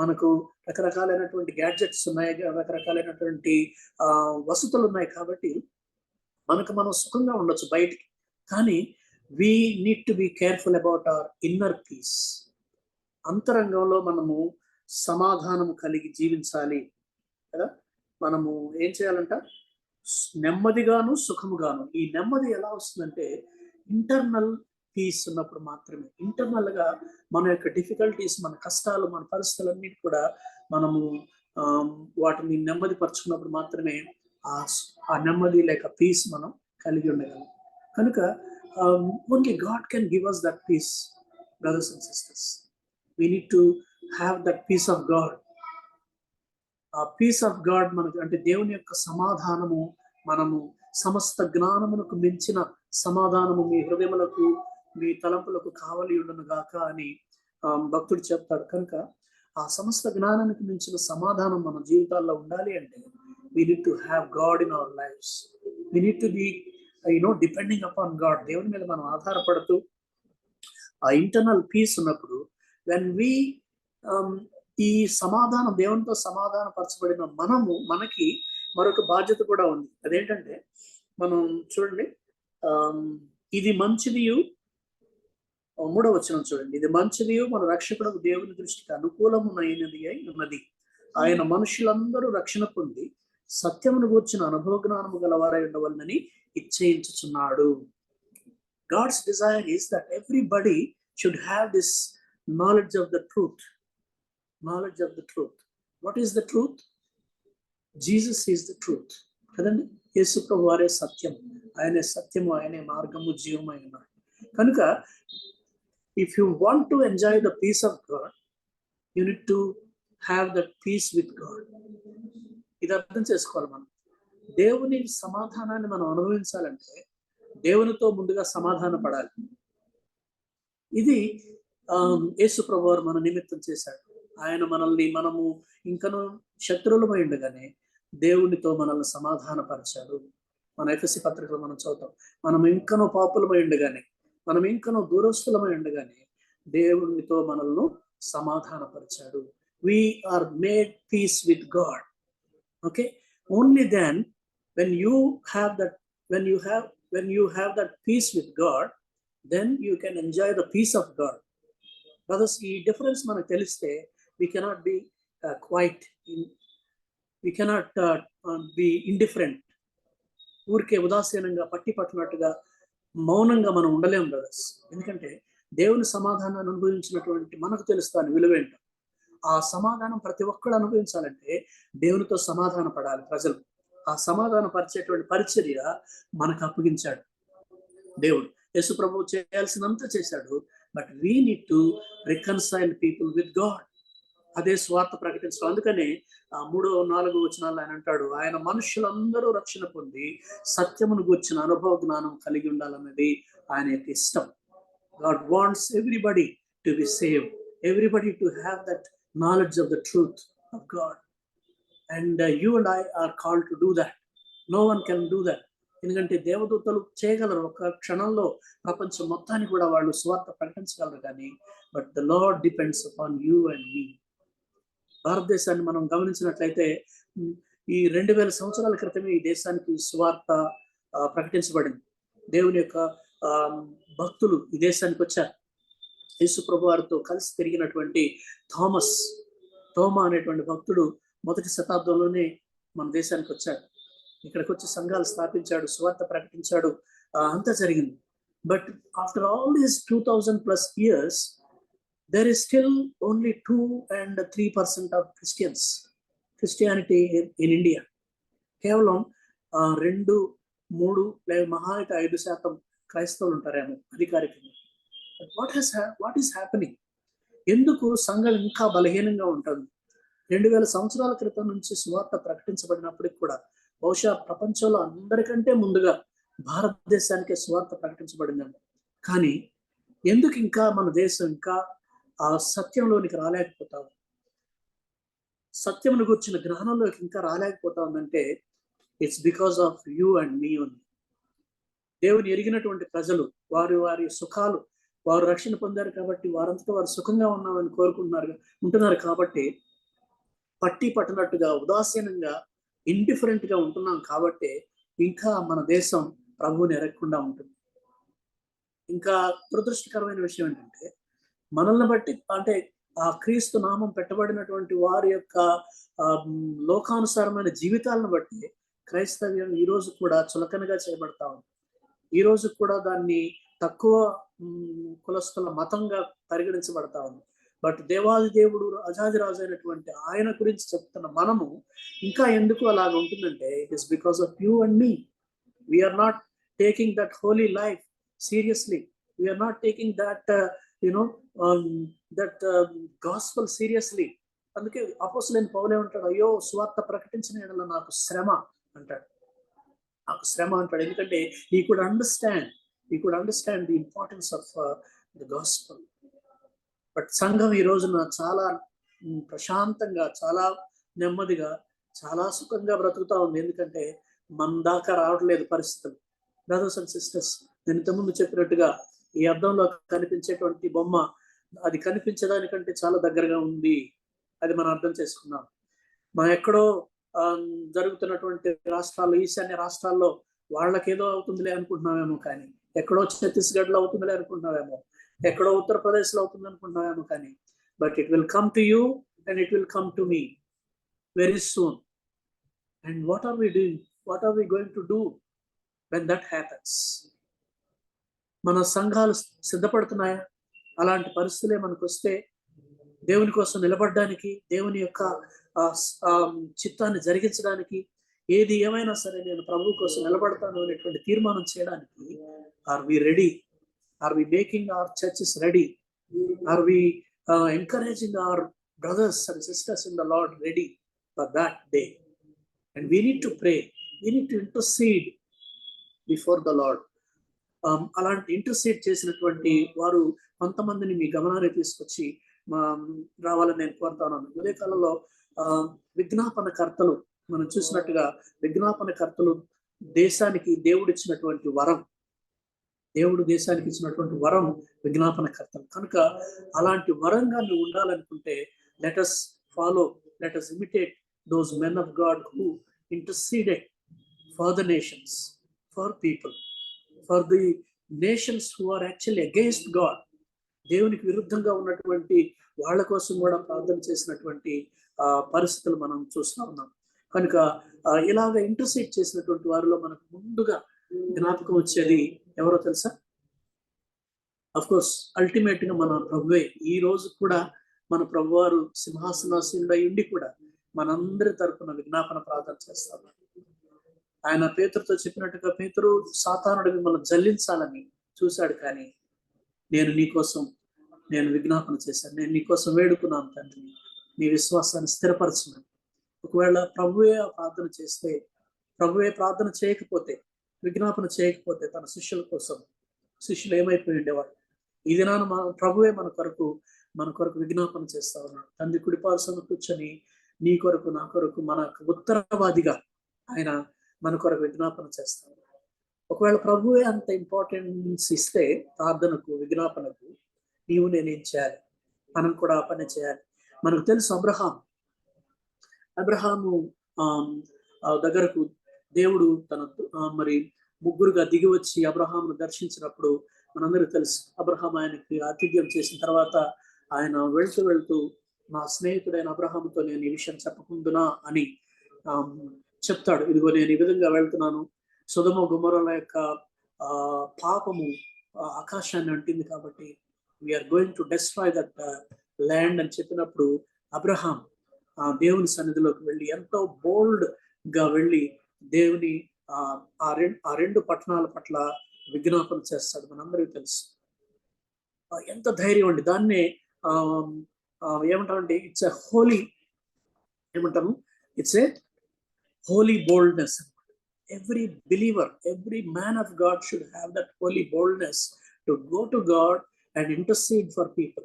మనకు రకరకాలైనటువంటి గ్యాడ్జెట్స్ ఉన్నాయి, రకరకాలైనటువంటి వసతులు ఉన్నాయి. కాబట్టి మనం సుఖంగా ఉండొచ్చు బయటికి. కానీ we need to be careful about our inner peace. అంతరంగంలో మనము సమాధానం కలిగి జీవించాలి కదా. మనము ఏం చేయాలంట? నెమ్మదిగాను సుఖముగాను. ఈ నెమ్మది ఎలా వస్తుందంటే ఇంటర్నల్ పీస్ ఉన్నప్పుడు మాత్రమే. ఇంటర్నల్ గా మన యొక్క డిఫికల్టీస్, మన కష్టాలు, మన పరిస్థితులన్నిటి కూడా మనము వాటిని నెమ్మది పరుచుకున్నప్పుడు మాత్రమే ఆ నెమ్మది లేక పీస్ మనం కలిగి ఉండగలం. కనుక only God can give us that peace brothers and sisters. We need to have that peace of God. ఆ పీస్ ఆఫ్ గాడ్ మనకు అంటే దేవుని యొక్క సమాధానము, మనము సమస్త జ్ఞానమునకు మించిన సమాధానము మీ హృదయములకు, మీ తలంపులకు కావలి ఉండును గాక అని భక్తుడు చెప్తాడు. కనుక ఆ సమస్త జ్ఞానానికి మించిన సమాధానం మన జీవితాల్లో ఉండాలి అంటే we need to have God in our lives. We need to be depending upon God. దేవుని మీద మనం ఆధారపడుతూ ఆ ఇంటర్నల్ పీస్ ఉన్నప్పుడు when we ఈ సమాధానం, దేవునితో సమాధాన పరచబడిన మనకి మరొక బాధ్యత కూడా ఉంది. అదేంటంటే మనం చూడండి, ఇది మంచిదియు, 3వ వచనం చూడండి, ఇది మంచిదియు మన రక్షకుడు దేవుని దృష్టికి అనుకూలమైనది అయి ఉన్నది. ఆయన మనుషులందరూ రక్షణ పొంది సత్యమును గూర్చిన అనుభవ జ్ఞానము గలవారై ఉండవలనని ఇచ్ఛయించుచున్నాడు. God's desire is that everybody should have this knowledge of the truth. Knowledge of the truth. What is the truth? Jesus is the truth. కదండి, యేసు ప్రభు వారే సత్యం. ఆయనే సత్యము, ఆయనే మార్గము, జీవము అయిన. కనుక if you want to enjoy the peace of God, you need to have that peace with God. ఇది అర్థం చేసుకోవాలి. మనం దేవుని సమాధానాన్ని మనం అనుభవించాలంటే దేవునితో ముందుగా సమాధాన పడాలి. ఇది యేసు ప్రభు వారు మన నిమిత్తం చేశాడు. ఆయన మనము ఇంకనూ శత్రువులమై ఉండగానే దేవునితో మనల్ని సమాధానపరిచాడు. మన ఎఫెసీ పత్రికలో మనం చదువుతాం, మనం ఇంకనూ పాపులమై ఉండగానే, మనం ఇంకనూ దూరస్తులమై ఉండగానే దేవునితో మనల్ని సమాధానపరిచాడు. We are made peace with God. Okay, only then when you have that peace with God, then you can enjoy the peace of God. Brothers, ఈ డిఫరెన్స్ మనకు తెలిస్తే we cannot be quiet, we cannot be indifferent. ఊరికే ఉదాసీనంగా పట్టి పట్టినట్టుగా మౌనంగా మనం ఉండలేం brothers. ఎందుకంటే దేవుని సమాధానాన్ని అనుభవించినటువంటి మనకు తెలుస్తాను విలువేంట. ఆ సమాధానం ప్రతి ఒక్కరు అనుభవించాలంటే దేవునితో సమాధాన పడాలి ప్రజలు. ఆ సమాధాన పరిచేటువంటి పరిచర్య మనకు అప్పగించాడు దేవుడు. యేసు ప్రభువు చేయాల్సినంత చేశాడు. But we need to reconcile people with God. అదే స్వార్థ ప్రకటించడం. అందుకనే 3, 4 వచనాలు ఆయన అంటాడు, ఆయన మనుషులందరూ రక్షణ పొంది సత్యమును గూర్చిన అనుభవ జ్ఞానం కలిగి ఉండాలన్నది ఆయన యొక్క ఇష్టం. God wants everybody to be saved, everybody to have that knowledge of the truth of God. And you and I are called to do that. No one can do that. ఎందుకంటే దేవదూతలు చేయగలరు, ఒక క్షణంలో ప్రపంచం మొత్తాన్ని కూడా వాళ్ళు స్వార్థ ప్రకటించగలరు. కానీ but the Lord depends upon you and me. భారతదేశాన్ని మనం గమనించినట్లయితే ఈ 2000 సంవత్సరాల క్రితమే ఈ దేశానికి స్వార్థ ప్రకటించబడింది. దేవుని యొక్క భక్తులు ఈ దేశానికి వచ్చారు. యేసు ప్రభు వారితో కలిసి తిరిగినటువంటి తోమా అనేటువంటి భక్తుడు 1వ శతాబ్దంలోనే మన దేశానికి వచ్చాడు. ఇక్కడికి వచ్చి సంఘాలు స్థాపించాడు, సువార్త ప్రకటించాడు, అంతా జరిగింది. But after all these 2000+ years, there is still only 2 and 3% of Christianity in India. కేవలం 2, 3 లేదా మహా అయితే 5% క్రైస్తవులు ఉంటారేమో అధికారికంగా. What is happening? ఎందుకు సంఘం ఇంకా బలహీనంగా ఉంటుంది? 2000 సంవత్సరాల క్రితం నుంచి సువార్త ప్రకటించబడినప్పటికి కూడా బహుశా ప్రపంచంలో అందరికంటే ముందుగా భారతదేశానికే సువార్త ప్రకటించబడిందేమో. కానీ ఎందుకు ఇంకా మన దేశం ఇంకా ఆ సత్యంలోనికి రాలేకపోతాం, సత్యమును గుర్చిన జ్ఞానంలోకి ఇంకా రాలేకపోతా ఉందంటే it's because of you and me only. దేవుని ఎరిగినటువంటి ప్రజలు వారి సుఖాలు, వారు రక్షణ పొందారు కాబట్టి వారంతటా వారు సుఖంగా ఉన్నామని ఉంటున్నారు కాబట్టి పట్టి పట్టినట్టుగా ఉదాసీనంగా ఇండిఫరెంట్ గా ఉంటున్నాం కాబట్టి ఇంకా మన దేశం ప్రభువుని ఎరగకుండా ఉంటుంది. ఇంకా దురదృష్టకరమైన విషయం ఏంటంటే మనల్ని బట్టి, అంటే ఆ క్రీస్తు నామం పెట్టబడినటువంటి వారి యొక్క లోకానుసారమైన జీవితాలను బట్టి క్రైస్తవ్యం ఈ రోజు కూడా చులకనగా చేయబడతా ఉంది. ఈ రోజు కూడా దాన్ని తక్కువ కులస్తుల మతంగా పరిగణించబడతా ఉంది. బట్ దేవాది దేవుడు అజాదిరాజు అయినటువంటి ఆయన గురించి చెప్తున్న మనము ఇంకా ఎందుకు అలాగ ఉంటుందంటే, it is because of you and me. We're not taking that holy life seriously. We're not taking that that gospel seriously. అందుకే అపోస్తలుడైన పౌలు ఏమంటాడు, అయ్యో సువార్త ప్రకటించిన యెడల నాకు శ్రమ అంటాడు. నాకు శ్రమ అంటాడు. ఎందుకంటే he could understand the importance of the gospel. But సంఘం ఈ రోజున చాలా ప్రశాంతంగా, చాలా నెమ్మదిగా, చాలా సుఖంగా బ్రతుకుతా ఉంది. ఎందుకంటే మన దాకా రావట్లేదు పరిస్థితులు. బ్రదర్స్ అండ్ సిస్టర్స్, నేను ఇంతకుముందు చెప్పినట్టుగా ఈ అద్దంలో కనిపించేటువంటి బొమ్మ అది కనిపించడానికంటే చాలా దగ్గరగా ఉంది. అది మనం అర్థం చేసుకున్నాం. మనం ఎక్కడో జరుగుతున్నటువంటి రాష్ట్రాల్లో, ఈశాన్య రాష్ట్రాల్లో వాళ్ళకేదో అవుతుందిలే అనుకుంటున్నామేమో, కానీ ఎక్కడో ఛత్తీస్గఢ్ లో అవుతుందిలే అనుకుంటున్నామేమో, ఎక్కడో ఉత్తరప్రదేశ్ లో అవుతుంది అనుకుంటున్నామేమో, కానీ but it will come to you and it will come to me very soon. And what are we doing? What are we going to do when that happens? మన సంఘాలు సిద్ధపడుతున్నాయా? అలాంటి పరిస్థితులే మనకు వస్తే దేవుని కోసం నిలబడడానికి, దేవుని యొక్క చిత్తాన్ని జరిగించడానికి, ఏది ఏమైనా సరే నేను ప్రభువు కోసం నిలబడతాను అనేటువంటి తీర్మానం చేయడానికి, are we ready? Are we making our churches ready? Are we encouraging our brothers and sisters in the Lord ready for that day? And we need to pray. We need to intercede before the Lord. అలాంటి intercede చేసినటువంటి వారు కొంతమందిని మీ గమనాన్ని తీసుకొచ్చి రావాలని నేను కోరుతాను. ఇదే కాలంలో విజ్ఞాపన కర్తలు, మనం చూసినట్టుగా విజ్ఞాపన కర్తలు దేశానికి దేవుడు ఇచ్చినటువంటి వరం. దేవుడు దేశానికి ఇచ్చినటువంటి వరం విజ్ఞాపన కర్తలు. కనుక అలాంటి వరంగా నువ్వు ఉండాలనుకుంటే let us follow, let us imitate those men of God who interceded for the nations, for people, for the nations who are actually against God. దేవునికి విరుద్ధంగా ఉన్నటువంటి వాళ్ళ కోసం కూడా ప్రార్థన చేసినటువంటి పరిస్థితులు మనం చూస్తూ ఉన్నాం. కనుక ఇలాగ ఇంటర్సీడ్ చేసినటువంటి వారిలో మనకు ముందుగా జ్ఞాపకం వచ్చేది ఎవరో తెలుసా? అఫ్ కోర్స్ అల్టిమేట్ గా మన ప్రభువే. ఈ రోజు కూడా మన ప్రభువారు సింహాసనాసీనుడై ఉండి కూడా మనందరి తరపున విజ్ఞాపన ప్రార్థన చేస్తారు. ఆయన పేతురుతో చెప్పినట్టుగా, పేతురు సాతానుడు మిమ్మల్ని జల్లించాలని చూశాడు, కానీ నేను నీకోసం నేను విజ్ఞాపన చేశాను, నేను నీకోసం వేడుకున్నాను తండ్రి, నీ విశ్వాసాన్ని స్థిరపరచున్నాను. ఒకవేళ ప్రభువే ప్రార్థన చేస్తే, ప్రభువే ప్రార్థన చేయకపోతే, విజ్ఞాపన చేయకపోతే తన శిష్యుల కోసం, శిష్యులు ఏమైపోయి ఉండేవాడు? ఈ దినాన ప్రభువే మన కొరకు విజ్ఞాపన చేస్తా ఉన్నాడు. తండ్రి కుడిపార్శ్వన కూర్చొని నీ కొరకు, నా కొరకు, మనకు ఉత్తరవాదిగా ఆయన మన కొరకు విజ్ఞాపన చేస్తాడు. ఒకవేళ ప్రభువే అంత ఇంపార్టెన్స్ ఇస్తే ప్రార్థనకు, విజ్ఞాపనకు, నీవు నేనేం చేయాలి? మనం కూడా ఆ పని చేయాలి. మనకు తెలుసు అబ్రహాము దగ్గరకు దేవుడు తన మరి ముగ్గురుగా దిగి వచ్చి అబ్రహామును దర్శించినప్పుడు మనందరికీ తెలుసు. అబ్రహాం ఆయనకి ఆతిథ్యం చేసిన తర్వాత ఆయన వెళ్తూ నా స్నేహితుడైన అబ్రహాముతో నేను ఈ విషయం చెప్పకుందునా అని చెప్తాడు. ఇదిగో నేను ఈ విధంగా వెళ్తున్నాను, సొదొమ గొమొర్రాల యొక్క పాపము ఆకాశాన్ని అంటింది, కాబట్టి we're going to destroy that land అని చెప్పినప్పుడు అబ్రహాం దేవుని సన్నిధిలోకి వెళ్ళి ఎంతో బోల్డ్ గా వెళ్ళి దేవుని ఆ రెండు పట్టణాల పట్ల విజ్ఞాపన చేస్తాడు. మనందరికీ తెలుసు. ఎంత ధైర్యం అండి! దాన్నే ఏమంటామంటే ఇట్స్ ఎ హోలీ, ఏమంటాము, it's a holy boldness. Every believer, every man of God should have that holy boldness to go to God and intercede for people.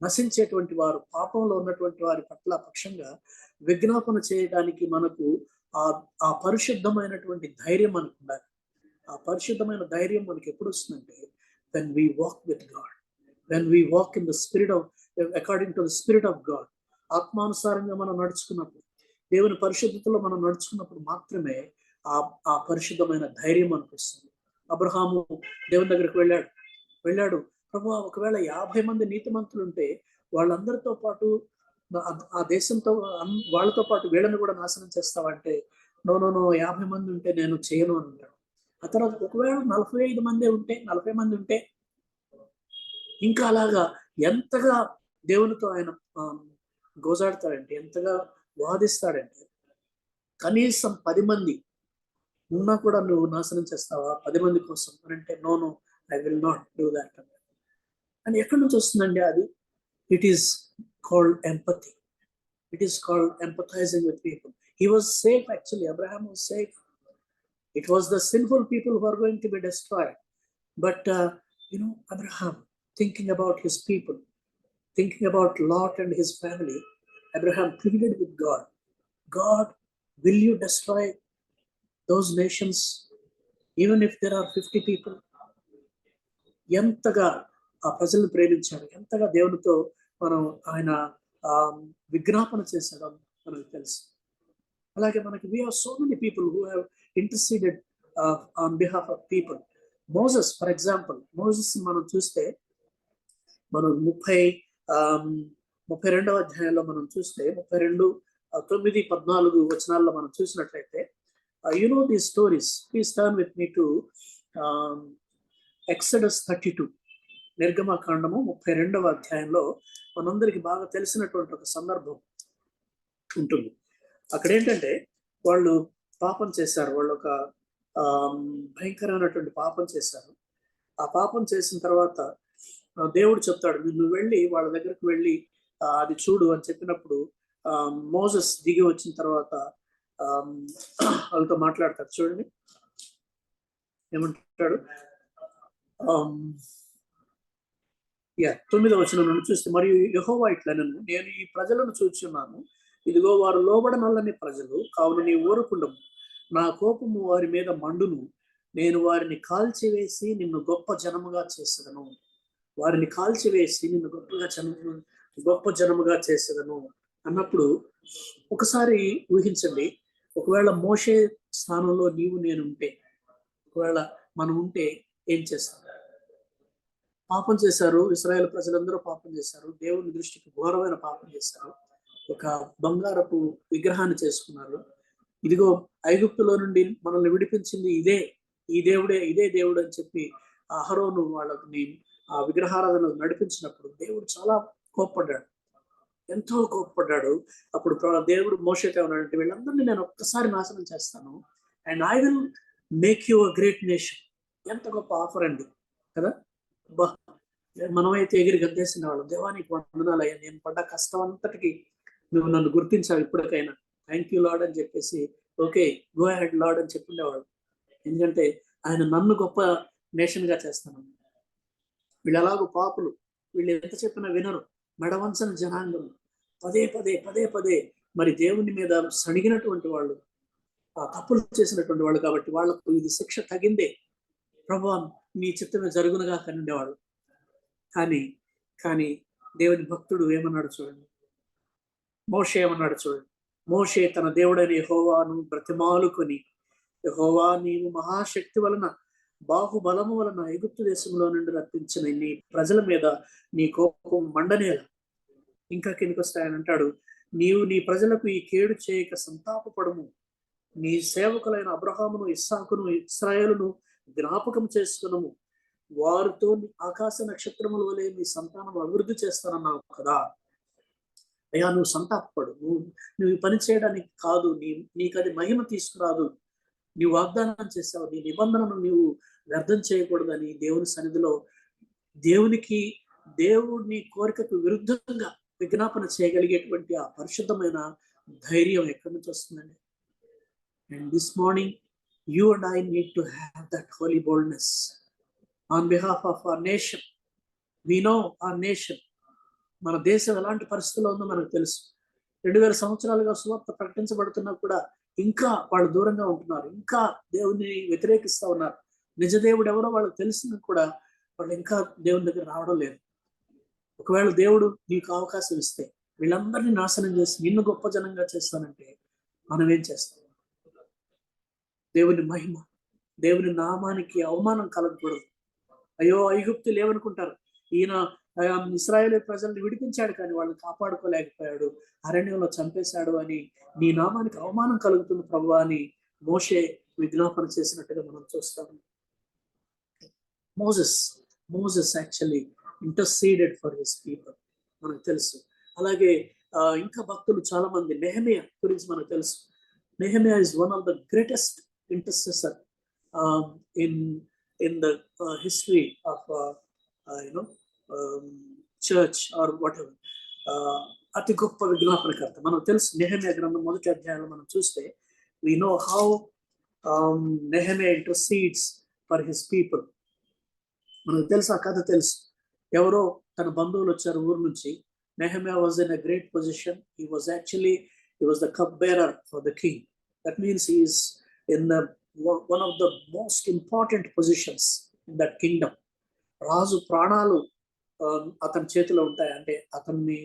నశించేటువంటి వారు, పాపంలో ఉన్నటువంటి వారి పక్షంగా విజ్ఞాపన చేయడానికి మనకు ఆ పరిశుద్ధమైనటువంటి ధైర్యం మనకు ఉండాలి. ఆ పరిశుద్ధమైన ధైర్యం మనకి ఎప్పుడు వస్తుందంటే, when we walk with God, when we walk in the spirit of, according to the spirit of God, ఆత్మానుసారంగా మనం నడుచుకున్నప్పుడు, దేవుని పరిశుద్ధతలో మనం నడుచుకున్నప్పుడు మాత్రమే ఆ పరిశుద్ధమైన ధైర్యం అనిపిస్తుంది. అబ్రహాము దేవుని దగ్గరికి వెళ్ళాడు, ప్రభువా, ఒకవేళ 50 మంది నీతిమంతులు ఉంటే వాళ్ళందరితో పాటు ఆ దేశంతో వాళ్ళతో పాటు వీళ్ళని కూడా నాశనం చేస్తావంటే నో నో నో 50 మంది ఉంటే నేను చేయను అని అంటాడు. ఆ తర్వాత ఒకవేళ 45 మంది ఉంటే 40 మంది ఉంటే ఇంకా అలాగా ఎంతగా దేవునితో ఆయన గోజాడతాడంటే, ఎంతగా వాదిస్తాడంటే, కనీసం 10 మంది ఉన్నా కూడా నువ్వు నాశనం చేస్తావా 10 మంది కోసం అని అంటే, no no I will not do that అని. ఎక్కడి నుంచి వస్తుందండి అది? It is called empathy. It is called empathising with people. He was safe actually. Abraham was safe. It was the sinful people who are going to be destroyed. But, Abraham, thinking about his people, thinking about Lot and his family, Abraham pleaded with God, God, will you destroy those nations, even if there are 50 people? ఎంతగా ఆ ప్రజలను ప్రేమించాడు, ఎంతగా దేవునితో మనం ఆయన విజ్ఞాపన చేశాడో మనకు తెలుసు. అలాగే మనకి we have so many people who have interceded on behalf of people. Moses for example, Moses మనం చూస్తే మనం 32వ అధ్యాయంలో మనం చూస్తే 32, 9, 14 వచనాల్లో మనం చూసినట్లయితే, you know these stories. Please turn with me to Exodus 32. నిర్గమకాండము 32వ అధ్యాయంలో మనందరికి బాగా తెలిసినటువంటి ఒక సందర్భం ఉంటుంది. అక్కడ ఏంటంటే వాళ్ళు పాపం చేశారు. వాళ్ళు ఒక భయంకరమైనటువంటి పాపం చేశారు. ఆ పాపం చేసిన తర్వాత దేవుడు చెప్తాడు, నువ్వు వెళ్ళి వాళ్ళ దగ్గరకు వెళ్ళి అది చూడు అని చెప్పినప్పుడు మోసెస్ దిగి వచ్చిన తర్వాత వాళ్ళతో మాట్లాడతాడు. చూడండి ఏమంటాడు. 9వ వచనం నుండి చూస్తే, మరియు యెహోవా ఇట్లనెను, నేను ఈ ప్రజలను చూచున్నాను, ఇదిగో వారు లోబడనల్లని ప్రజలు, కావున నీ ఊరకుండము, నా కోపము వారి మీద మండును, నేను వారిని కాల్చివేసి నిన్ను గొప్ప జనముగా చేసేదను. వారిని కాల్చివేసి నిన్ను గొప్ప జనముగా చేసేదను అన్నప్పుడు ఒకసారి ఊహించండి, ఒకవేళ మోషే స్థానంలో నీవు నేను ఉంటే, ఒకవేళ మనం ఉంటే ఏం చేస్తాం? పాపం చేశారు, ఇశ్రాయేలు ప్రజలందరూ పాపం చేశారు, దేవుని దృష్టికి ఘోరమైన పాపం చేశారు, ఒక బంగారపు విగ్రహాన్ని చేసుకున్నారు. ఇదిగో ఐగుప్తులో నుండి మనల్ని విడిపించింది ఈ దేవుడే, ఇదే దేవుడు అని చెప్పి అహరోను వాళ్ళని ఆ విగ్రహారాధన నడిపించినప్పుడు దేవుడు చాలా కోప్పడ్డాడు, ఎంతో కోప్పడ్డాడు. అప్పుడు దేవుడు మోషేతో ఏమన్నాడంటే, వీళ్ళందరినీ నేను ఒక్కసారి నాశనం చేస్తాను, and I will make you a great nation. ఎంత గొప్ప ఆఫర్ అండి కదా. మనమైతే ఎగిరి గద్దేసిన వాళ్ళు, దేవానికి వందనాలయ్యా, నేను పడ్డ కష్టం అంతటికి నువ్వు నన్ను గుర్తించావు, ఇప్పటికైనా థ్యాంక్ యూ లార్డ్ అని చెప్పేసి, ఓకే గో హెడ్ లార్డ్ అని చెప్పుండేవాడు. ఎందుకంటే ఆయన నన్ను గొప్ప నేషన్ గా చేస్తాను. వీళ్ళు ఎలాగో పాపులు, వీళ్ళు ఎంత చెప్పినా వినరు, మెడవంచని జనాంగం, పదే పదే పదే పదే మరి దేవుని మీద సణిగినటువంటి వాళ్ళు, ఆ తప్పులు చేసినటువంటి వాళ్ళు, కాబట్టి వాళ్లకు ఇది శిక్ష తగిందే, ప్రభువా నీ చిత్తమే జరుగునుగా కనుండేవాడు. కానీ దేవుని భక్తుడు ఏమన్నాడు చూడండి, మోషే ఏమన్నాడు చూడండి. మోషే తన దేవుడైన యెహోవాను బ్రతిమాలుకొని, యెహోవా నీవు మహాశక్తి వలన బాహుబలము వలన ఐగుప్తు దేశంలో నుండి రప్పించిన నీ ప్రజల మీద నీ కోపం మండనేల. ఇంకా కిందకొస్తాయని అంటాడు, నీవు నీ ప్రజలకు ఈ కేడు చేయక సంతాపపడము, నీ సేవకులైన అబ్రహామును, ఇస్సాకును, ఇశ్రాయేలును జ్ఞాపకం చేసుకునము, వారితో ఆకాశ నక్షత్రముల వలె నీ సంతానం అభివృద్ధి చేస్తానన్నావు కదా. అయ్యా నువ్వు సంతాపపడు, నువ్వు పని చేయడానికి కాదు, నీకు అది మహిమ తీసుకురాదు, నీవు వాగ్దానం చేసావు, నీ నిబంధనను నీవు వ్యర్థం చేయకూడదని దేవుని సన్నిధిలో దేవుడిని కోరికకు విరుద్ధంగా విజ్ఞాపన చేయగలిగేటువంటి ఆ పరిశుద్ధమైన ధైర్యం ఎక్కడి నుంచి వస్తుందండి? And this morning you and I need to have that holy boldness on behalf of our nation. We know our nation. మన దేశం ఎలాంటి పరిస్థితుల్లో ఉందో మనకు తెలుసు. 2000 సంవత్సరాలుగా సువార్త ప్రకటించబడుతున్నా కూడా ఇంకా వాళ్ళు దూరంగా ఉంటున్నారు, ఇంకా దేవుని వ్యతిరేకిస్తూ ఉన్నారు. నిజ దేవుడు ఎవరో వాళ్ళకి తెలిసినా కూడా వాళ్ళు ఇంకా దేవుని దగ్గర రావడం లేదు. ఒకవేళ దేవుడు నీకు అవకాశం ఇస్తే వీళ్ళందరినీ నాశనం చేసి నిన్ను గొప్ప జనంగా చేస్తానంటే మనం ఏం చేస్తాం? దేవుని మహిమ, దేవుని నామానికి అవమానం కలగకూడదు. అయ్యో ఐగుప్తులు ఏమనుకుంటారు, ఈయన ఇశ్రాయేలు ప్రజల్ని విడిపించాడు, కానీ వాళ్ళని కాపాడుకోలేకపోయాడు, అరణ్యంలో చంపేశాడు అని నీ నామానికి అవమానం కలుగుతుంది ప్రభువా అని మోషే విజ్ఞాపన చేసినట్టుగా మనం చూస్తాము. Moses actually interceded for his people, మనకు తెలుసు. అలాగే ఇంకా భక్తులు చాలా మంది, నెహెమియా గురించి మనకు తెలుసు. Nehemiah is one of the greatest intercessor in the history of church or whatever. అతి గొప్ప విజ్ఞాపనకర్త మనకు తెలుసు. నెహెమియా గ్రంథం 1వ అధ్యాయంలో మనం చూస్తే we know how Nehemiah intercedes for his people. మనకు తెలుసు, ఆ కథ తెలుసు. ఎవరో తన బంధువులు వచ్చారు ఊరు నుంచి. Nehemiah was in a great position. He was the cup bearer for the king. That means he is in one of the most important positions in that kingdom. రాజు ప్రాణాలు అతని చేతిలో ఉంటాయి. అంటే అతన్ని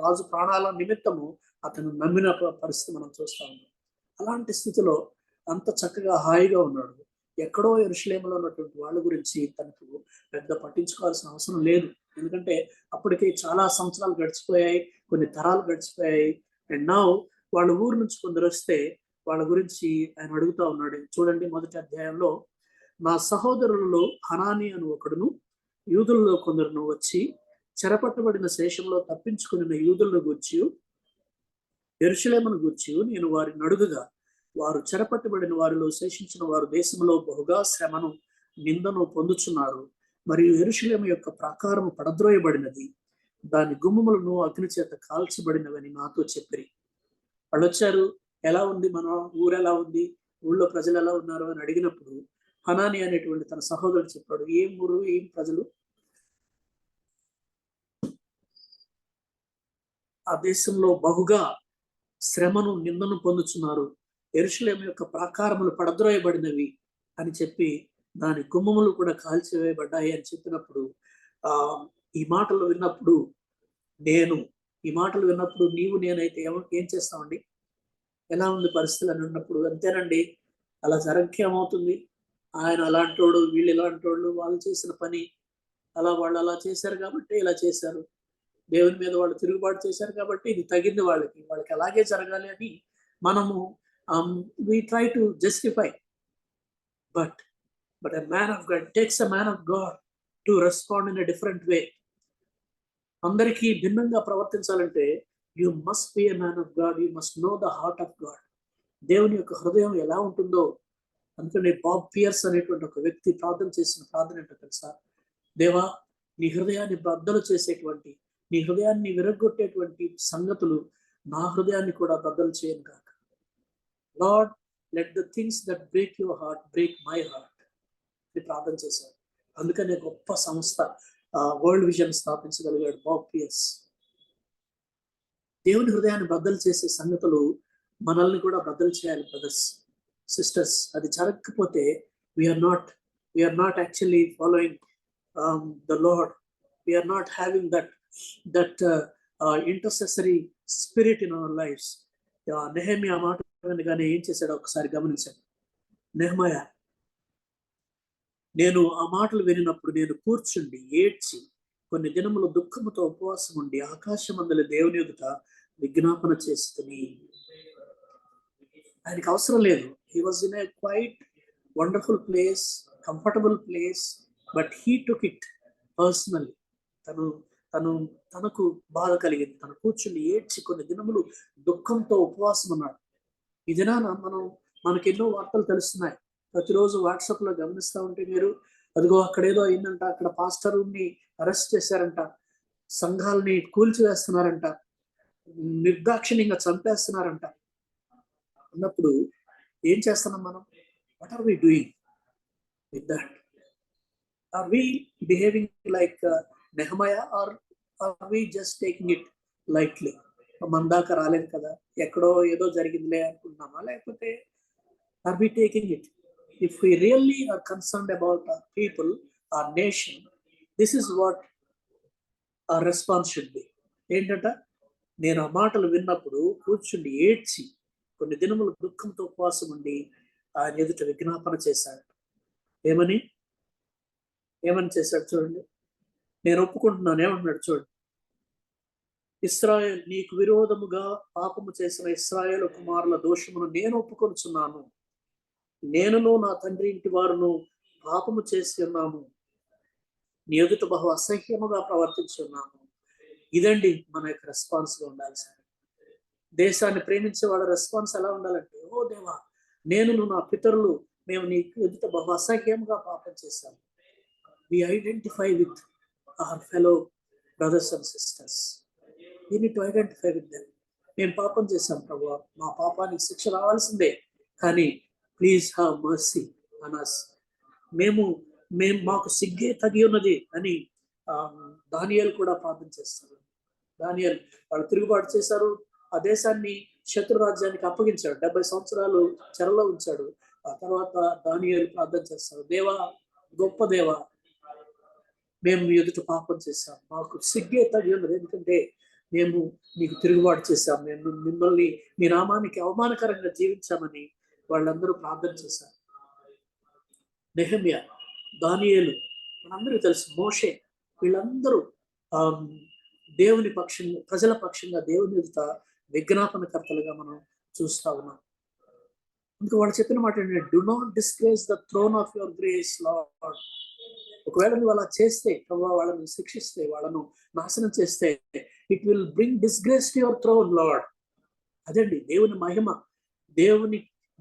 రాజు ప్రాణాల నిమిత్తము అతను నమ్మిన పరిస్థితి మనం చూస్తా ఉన్నాం. అలాంటి స్థితిలో అంత చక్కగా హాయిగా ఉన్నాడు. ఎక్కడో యెరూషలేములో ఉన్నటువంటి వాళ్ళ గురించి తనకు పెద్ద పట్టించుకోవాల్సిన అవసరం లేదు. ఎందుకంటే అప్పటికే చాలా సంవత్సరాలు గడిచిపోయాయి, కొన్ని తరాలు గడిచిపోయాయి. అండ్ నౌ వాళ్ళ ఊరు నుంచి కొందరు వస్తే వాళ్ళ గురించి ఆయన అడుగుతా ఉన్నాడు. చూడండి 1వ అధ్యాయంలో, నా సహోదరులలో హనాని అని ఒకడును యూదులలో కొందరును వచ్చి చెరపట్టబడిన శేషంలో తప్పించుకుని యూదులను గూర్చి యెరూషలేమును గూర్చి నేను వారిని అడుగుగా, వారు చెరపట్టబడిన వారిలో శేషించిన వారు దేశంలో బహుగా శ్రమను నిందను పొందుచున్నారు, మరియు యెరూషలేము యొక్క ప్రాకారము పడద్రోయబడినది, దాని గుమ్మములను అగ్ని చేత కాల్చబడినవని నాతో చెప్పిరి. వాళ్ళు వచ్చారు, ఎలా ఉంది మన ఊరు, ఎలా ఉంది, ఊళ్ళో ప్రజలు ఎలా ఉన్నారు అని అడిగినప్పుడు హనాని అనేటువంటి తన సహోదరుడు చెప్పాడు, ఏం ఊరు, ఏం ప్రజలు, ఆ దేశంలో బహుగా శ్రమను నిందను పొందుచున్నారు, యెరూషలేము యొక్క ప్రాకారములు పడద్రోయబడినవి అని చెప్పి దాని గుమ్మములు కూడా కాల్చివేయబడ్డాయి అని చెప్పినప్పుడు ఈ మాటలు విన్నప్పుడు నీవు నేనైతే ఏం చేస్తామండి, ఎలా ఉంది పరిస్థితులు అని ఉన్నప్పుడు, అంతేనండి, అలా జరగకేమవుతుంది, ఆయన అలాంటోడు, వీళ్ళు ఇలాంటోళ్ళు, వాళ్ళు చేసిన పని వాళ్ళు అలా చేశారు కాబట్టి ఇలా చేశారు, దేవుని మీద వాళ్ళు తిరుగుబాటు చేశారు కాబట్టి ఇది తగింది వాళ్ళకి అలాగే జరగాలి అని మనము we try to justify. But a man of God takes a man of God to respond in a different way. అందరికీ భిన్నంగా ప్రవర్తించాలంటే you must be a man of God. You must know the heart of God. దేవుని యొక్క హృదయం ఎలా ఉంటుందో. అందుకని Bob Pierce అనేటువంటి ఒక వ్యక్తి ప్రార్థన చేసిన ప్రార్థన ఏంటో తెలుసా, దేవా, నీ హృదయాన్ని బద్దలు చేసేటువంటి, నీ హృదయాన్ని విరగొట్టేటువంటి సంగతులు నా హృదయాన్ని కూడా బద్దలు చేయను కాక. Lord, let the things that break your heart break my heart. ఇది ప్రార్థన చేశాడు. అందుకనే గొప్ప సంస్థ వరల్డ్ విజన్ స్థాపించగలిగాడు బాబ్ పియర్స్. దేవుని హృదయాన్ని బద్దలు చేసే సంగతులు మనల్ని కూడా బద్దలు చేయాలి బ్రదర్స్, సిస్టర్స్. అది జరగకపోతే we are not actually following the Lord. We are not having that intercessory spirit in our lives. Nehemiah మాట వినగానే ఏం చేశాడో ఒకసారి గమనించండి. నెహెమియా, నేను ఆ మాటలు వినినప్పుడు నేను కూర్చుండి ఏడ్చి కొన్ని దినములు దుఃఖముతో ఉపవాసం ఉండి ఆకాశమందలి దేవుని ఎదుట విజ్ఞాపన చేస్తుంది. ఆయనకి అవసరం లేదు. He was in a quite wonderful place, comfortable place, but he took it personally. తనకు బాధ కలిగింది. తను కూర్చుని ఏడ్చి కొన్ని దినములు దుఃఖంతో ఉపవాసం ఉన్నాడు. ఈ దినాన మనకి ఎన్నో వార్తలు తెలుస్తున్నాయి. ప్రతిరోజు వాట్సాప్ లో గమనిస్తూ ఉంటే మీరు, అదిగో అక్కడేదో అయిందంట, అక్కడ పాస్టర్ని అరెస్ట్ చేశారంట, సంఘాలని కూల్చివేస్తున్నారంట, నిర్దాక్షిణ్యంగా చంపేస్తున్నారంట అన్నప్పుడు ఏం చేస్తున్నాం మనం? What are we doing with that? Are we behaving like Nehemiah are are we just taking it lightly? మన దాకా రాలేదు కదా, ఎక్కడో ఏదో జరిగిందిలే అనుకుంటున్నామా? లేకపోతే are we taking it? If we really are concerned about our people, our nation, this is what our response should be. ఏంటంట, నేను ఆ మాటలు విన్నప్పుడు కూర్చుండి ఏడ్చి కొన్ని దినములు దుఃఖంతో ఉపవాసం ఉండి ఆయన ఎదుట విజ్ఞాపన చేశాడు. ఏమని చేశాడు చూడండి. నేను ఒప్పుకుంటున్నాను. ఏమంటున్నాడు చూడండి, ఇశ్రాయేల్ నీకు విరోధముగా పాపము చేసిన ఇశ్రాయేలు కుమారుల దోషమును నేను ఒప్పుకొనుచున్నాను. నేనును నా తండ్రి ఇంటి వారును పాపము చేసి ఉన్నాము, నీ ఎదుట బహు అసహ్యముగా ప్రవర్తించి ఉన్నాము. ఇదండి మన యొక్క రెస్పాన్స్గా ఉండాల్సింది. దేశాన్ని ప్రేమించే వాళ్ళ రెస్పాన్స్ ఎలా ఉండాలంటే, ఓ దేవా, నేను నా పితరులు మేము నీ ఎదుట బహు అసహ్యంగా పాపం చేశాము. We identify with our fellow brothers and sisters. We need to identify with them. మేము పాపం చేశాం ప్రభువా, మా పాపానికి శిక్ష రావాల్సిందే, కానీ please have mercy on us. మేము మాకు సిగ్గే తగి ఉన్నది అని దానియేలు కూడా ప్రార్థన చేస్తారు. దానియేలు వాళ్ళు తిరుగుబాటు చేశారు, ఆ దేశాన్ని శత్రు రాజ్యానికి అప్పగించాడు, 70 సంవత్సరాలు చెరలో ఉంచాడు. ఆ తర్వాత దానియేలు ప్రార్థన చేస్తారు, దేవా, గొప్ప దేవా, మేము మీ ఎదుట పాపం చేశాం, మాకు సిగ్గే తగి ఉన్నది, ఎందుకంటే మేము నీకు తిరుగుబాటు చేశాం, మేము మిమ్మల్ని మీ నామానికి అవమానకరంగా జీవించామని వాళ్ళందరూ ప్రార్థన చేశారు. నెహెమ్యా, దానియేలు, మనందరికీ తెలుసు, మోషే, వీళ్ళందరూ దేవుని పక్షంగా, ప్రజల పక్షంగా దేవుని ఎదుట విజ్ఞాపనకర్తలుగా మనం చూస్తా ఉన్నాం. ఇంకా వాళ్ళు చెప్పిన మాట ఏంటంటే, do not disgrace the throne of your grace Lord. ఒకవేళ నువ్వు అలా చేస్తే, ప్రభువా, వాళ్ళని శిక్షిస్తే, వాళ్ళను నాశనం చేస్తే, it will bring disgrace to your throne Lord. అదండి దేవుని మహిమ.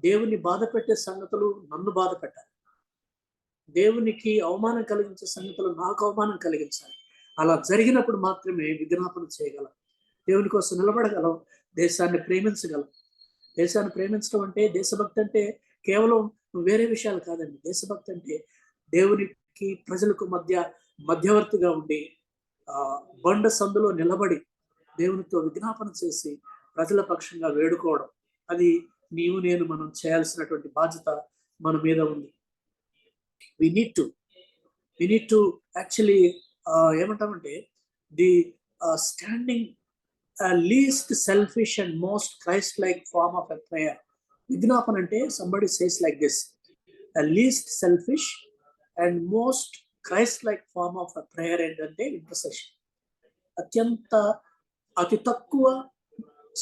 దేవుని బాధ పెట్టే సంగతులు నన్ను బాధ పెట్టాలి, దేవునికి అవమానం కలిగించే సంగతులు నాకు అవమానం కలిగించాలి. అలా జరిగినప్పుడు మాత్రమే విజ్ఞాపన చేయగలం, దేవుని కోసం నిలబడగలం, దేశాన్ని ప్రేమించగలం. దేశాన్ని ప్రేమించడం అంటే, దేశభక్తి అంటే కేవలం వేరే విషయాలు కాదండి. దేశభక్తి అంటే దేవునికి ప్రజలకు మధ్యవర్తిగా ఉండి బండ సందులో నిలబడి దేవునితో విజ్ఞాపన చేసి ప్రజల పక్షంగా వేడుకోవడం. అది నీవు నేను మనం చేయాల్సినటువంటి బాధ్యత మన మీద ఉంది. we need to actually ఏమంటామంటే the standing least selfish and most Christ-like form of a prayer. విజ్ఞాపన అంటే somebody says like this, a least selfish and most Christ-like form of a prayer ఏంటంటే intercession. అతి తక్కువ